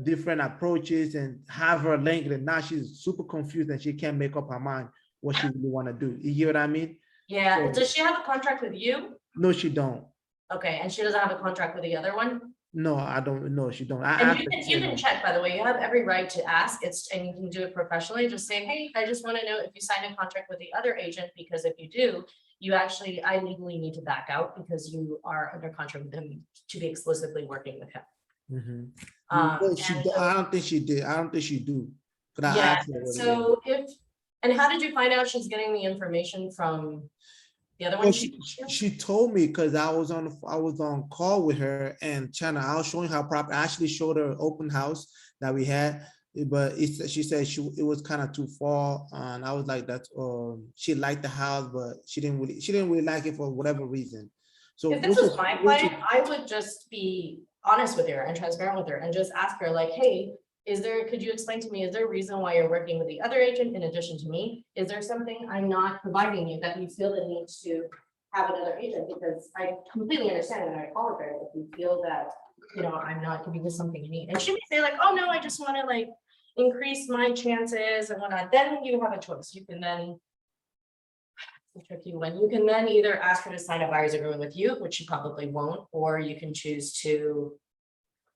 different approaches, and have her linked, and now she's super confused and she can't make up her mind what she really want to do. You get what I mean? Yeah, does she have a contract with you? No, she don't. Okay, and she doesn't have a contract with the other one? No, I don't know. She don't. And you can check, by the way, you have every right to ask, and you can do it professionally, just saying, hey, I just want to know if you signed a contract with the other agent, because if you do, I legally need to back out, because you are under contract with him to be exclusively working with him. Mhm. Um, No, and so- I don't think she did. I don't think she do. But I Yeah, asked her what it is. and how did you find out she's getting the information from the other one? Well, she told me, because I was on call with her, and I was showing her property. I actually showed her open house that we had, but she said it was kind of too far, and I was like, that's she liked the house, but she didn't really like it for whatever reason. So If this was my client, I would just be honest with her and transparent with her, and just ask her like, hey, could you explain to me, is there a reason why you're working with the other agent in addition to me? Is there something I'm not providing you that you feel the need to have another agent? Because I completely understand, and I apologize if you feel that, I'm not giving you something you need. And she may say like, oh no, I just want to like increase my chances and whatnot. Then you have a choice. You can then, it's a tricky one. You can then either ask her to sign a buyer's agreement with you, which she probably won't, or you can choose to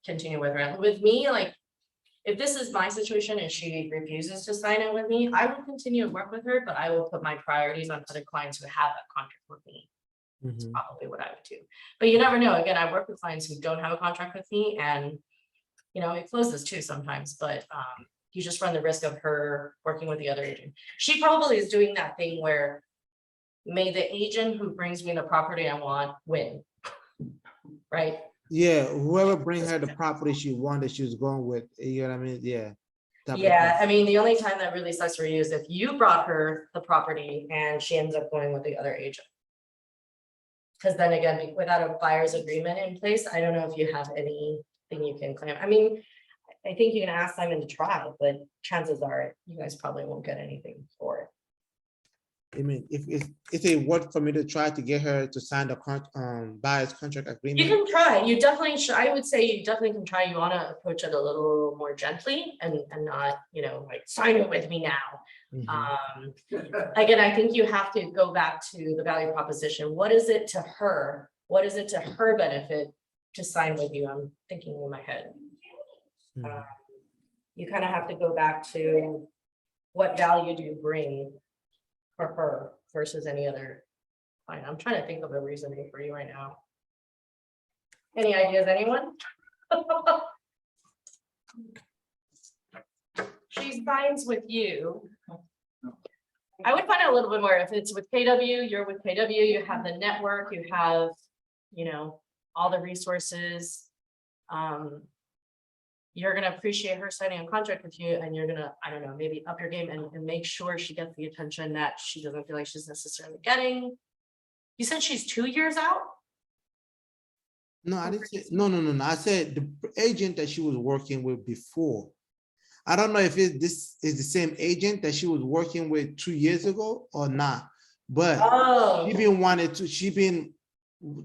continue with her. With me, like, if this is my situation and she refuses to sign it with me, I will continue to work with her, but I will put my priorities on other clients who have that contract with me. That's Mhm. probably what I would do. But you never know. Again, I work with clients who don't have a contract with me, and it closes too sometimes, but you just run the risk of her working with the other agent. She probably is doing that thing where may the agent who brings me the property I want win. Right? Yeah, whoever bring her the property she wanted, she was going with. You know what I mean? Yeah. Yeah, I mean, the only time that really sucks for you is if you brought her the property and she ends up going with the other agent. Because then again, without a buyer's agreement in place, I don't know if you have anything you can claim. I mean, I think you can ask Simon to try, but chances are you guys probably won't get anything for it. I mean, if it worked for me to try to get her to sign the buyer's contract You agreement. can try, you definitely should, I would say you definitely can try. You want to approach it a little more gently and not, like sign it with me now. Mhm. Again, I think you have to go back to the value proposition. What is it to her? What is it to her benefit to sign with you? I'm thinking in my head. Mhm. You kind of have to go back to what value do you bring for her versus any other client. I'm trying to think of a reasoning for you right now. Any ideas, anyone? She signs with you. I would find out a little bit more if it's with KW, you're with KW, you have the network, you have, all the resources. You're gonna appreciate her signing a contract with you, and you're gonna, I don't know, maybe up your game and make sure she gets the attention that she doesn't feel like she's necessarily getting. You said she's 2 years out? No, I didn't say, no. I said the agent that she was working with before. I don't know if this is the same agent that she was working with 2 years ago or not, but Oh, she been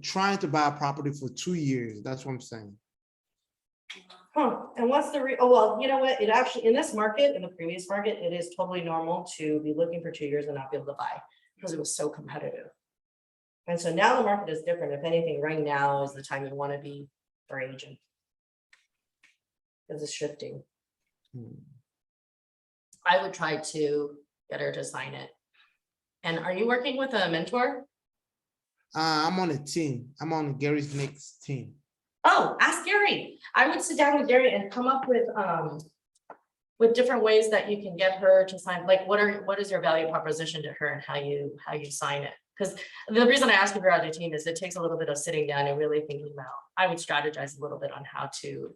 trying to buy a property for 2 years. That's what I'm saying. huh, and what's oh, well, you know what, it actually, in this market, in the previous market, it is totally normal to be looking for 2 years and not be able to buy, because it was so competitive. And so now the market is different. If anything, right now is the time you want to be for agent. Because it's shifting. I would try to get her to sign it. And are you working with a mentor? I'm on a team. I'm on Gary Snake's team. Oh, ask Gary. I would sit down with Gary and come up with different ways that you can get her to sign, like, what is your value proposition to her and how you sign it? Because the reason I ask if you're on the team is it takes a little bit of sitting down and really thinking about, I would strategize a little bit on how to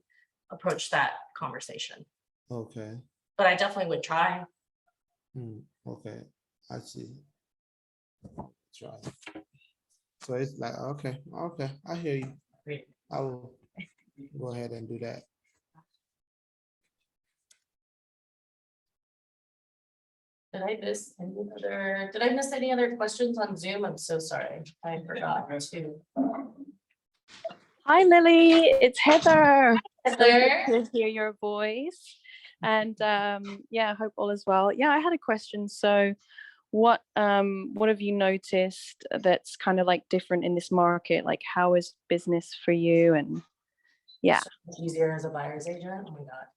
approach that conversation, Okay, but I definitely would try. okay, I see. Try. So it's like, okay, I hear you. Great. I will go ahead and do that. Did I miss any other questions on Zoom? I'm so sorry. I forgot to. Hi Lily, it's Heather. Heather? So good to hear your voice. And yeah, I hope all is well. Yeah, I had a question. So what have you noticed that's kind of like different in this market? Like how is business for you? And yeah. So much easier as a buyer's agent. Oh my God.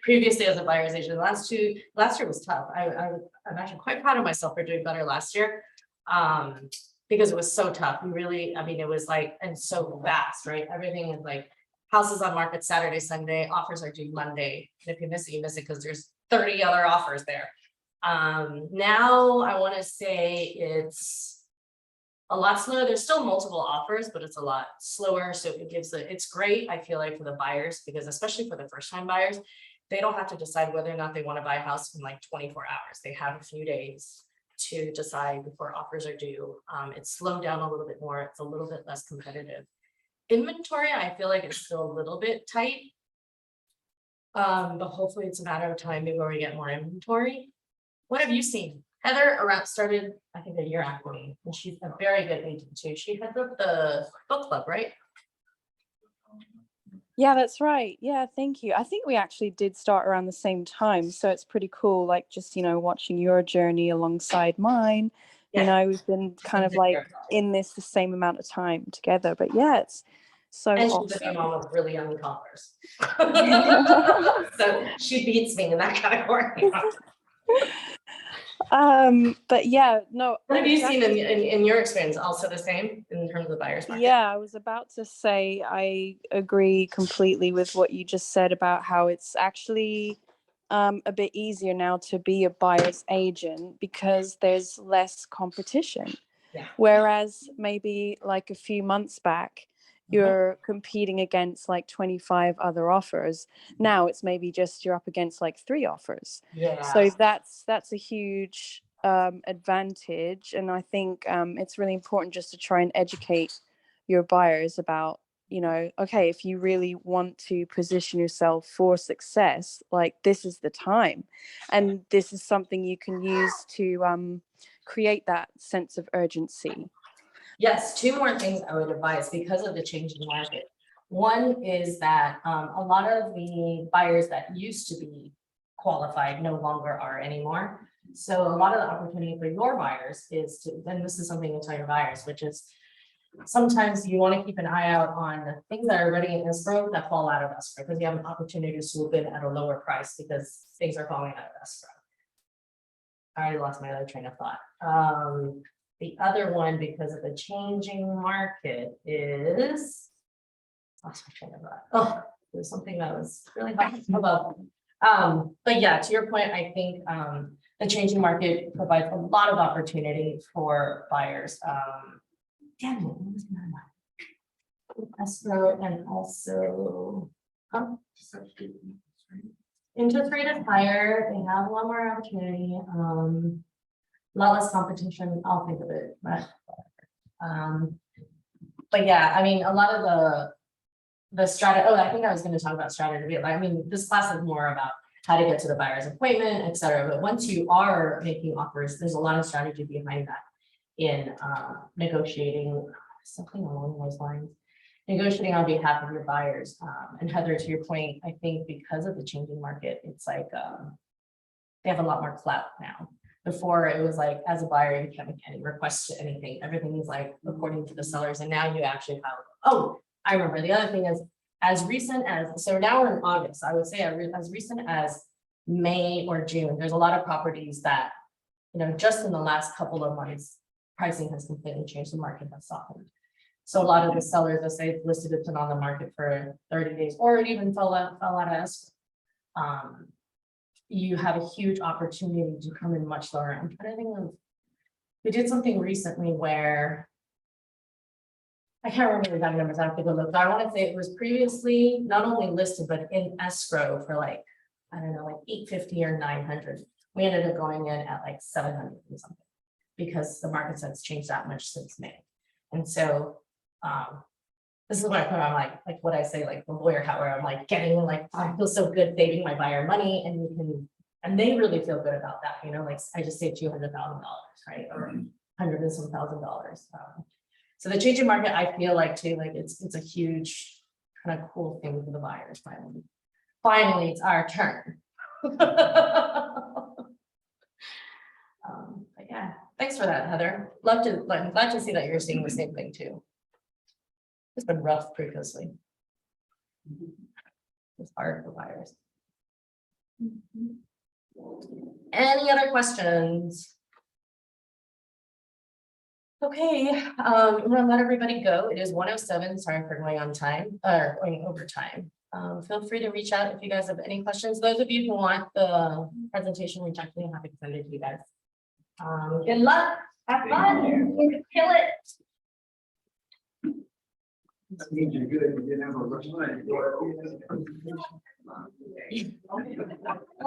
Previously as a buyer's agent, last year was tough. I'm actually quite proud of myself for doing better last year. Because it was so tough. We really, I mean, it was like, and so fast, right? Everything is like houses on market Saturday, Sunday, offers are due Monday. And if you miss it, you miss it because there's 30 other offers there. Now I want to say it's a lot slower. There's still multiple offers, but it's a lot slower. So it gives it's great, I feel like, for the buyers, because especially for the first time buyers, they don't have to decide whether or not they want to buy a house in like 24 hours. They have a few days to decide before offers are due. It's slowed down a little bit more. It's a little bit less competitive. Inventory, I feel like it's still a little bit tight. But hopefully it's a matter of time before we get more inventory. What have you seen? Heather started, I think, a year after me, and she's a very good agent too. She heads up the book club, right? Yeah, that's right. Yeah, thank you. I think we actually did start around the same time. So it's pretty cool, like just, watching your journey alongside mine. Yeah. We've been kind of like in this the same amount of time together. But yeah, it's so and awesome. she's a mom of really young toddlers. So she beats me in that category. But yeah, no. What have you seen in your experience? Also the same in terms of the buyer's market? Yeah, I was about to say I agree completely with what you just said about how it's actually a bit easier now to be a buyer's agent because there's less competition. Yeah. Whereas maybe like a few months back, you're competing against like 25 other offers. Now it's maybe just you're up against like 3 offers. Yeah. So that's a huge advantage. And I think it's really important just to try and educate your buyers about, okay, if you really want to position yourself for success, like this is the time. And this is something you can use to create that sense of urgency. Yes, 2 more things I would advise because of the changing market. One is that a lot of the buyers that used to be qualified no longer are anymore. So a lot of the opportunity for your buyers is to, and this is something to tell your buyers, which is sometimes you want to keep an eye out on things that are already in escrow that fall out of escrow because you have an opportunity to swoop in at a lower price because things are falling out of escrow. I already lost my other train of thought. The other one, because of the changing market, is lost my train of thought. Oh, there's something that was really hard about. But yeah, to your point, I think the changing market provides a lot of opportunity for buyers. Damn it, what was my mind? Escrow and also interest rate is higher. They have a lot more opportunity. A lot less competition. I'll think of it. But yeah, I mean, a lot of the strategy. Oh, I think I was going to talk about strategy. I mean, this class is more about how to get to the buyer's appointment, etc. But once you are making offers, there's a lot of strategy behind that in negotiating something along those lines. Negotiating on behalf of your buyers. And Heather, to your point, I think because of the changing market, it's like they have a lot more clout now. Before it was like, as a buyer, you can't make any requests to anything. Everything is like according to the sellers. And now you actually have, oh, I remember the other thing is as recent as, so now we're in August, I would say as recent as May or June, there's a lot of properties that, just in the last couple of months, pricing has completely changed, the market has softened. So a lot of the sellers, as they've listed it on the market for 30 days, or it even fell out of escrow. You have a huge opportunity to come in much lower. I'm trying to think of. We did something recently where. I can't remember the exact numbers, I have to go look, but I want to say it was previously not only listed, but in escrow for like, I don't know, like 850 or 900. We ended up going in at like 700 and something. Because the market has changed that much since May. And so, this is what I'm like what I say, like the lawyer hat, where I'm like getting like, I feel so good saving my buyer money, and you can, and they really feel good about that, you know, like I just saved $200,000, right, or $100 and some thousand. So the changing market, I feel like too, like it's a huge kind of cool thing for the buyers. Finally, it's our turn. But yeah, thanks for that, Heather. Love to, like, I'm glad to see that you're seeing the same thing too. It's been rough previously. It's hard for buyers. Any other questions? Okay, I'm gonna let everybody go. It is 1:07. Sorry for going on time or going over time. Feel free to reach out if you guys have any questions. Those of you who want the presentation, reach out to me. I'm happy to send it to you guys. Good luck. Have fun. Kill it. That means you're good, you didn't have a rush. Well,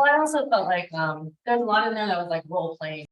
I also felt like there's a lot in there that was like role playing.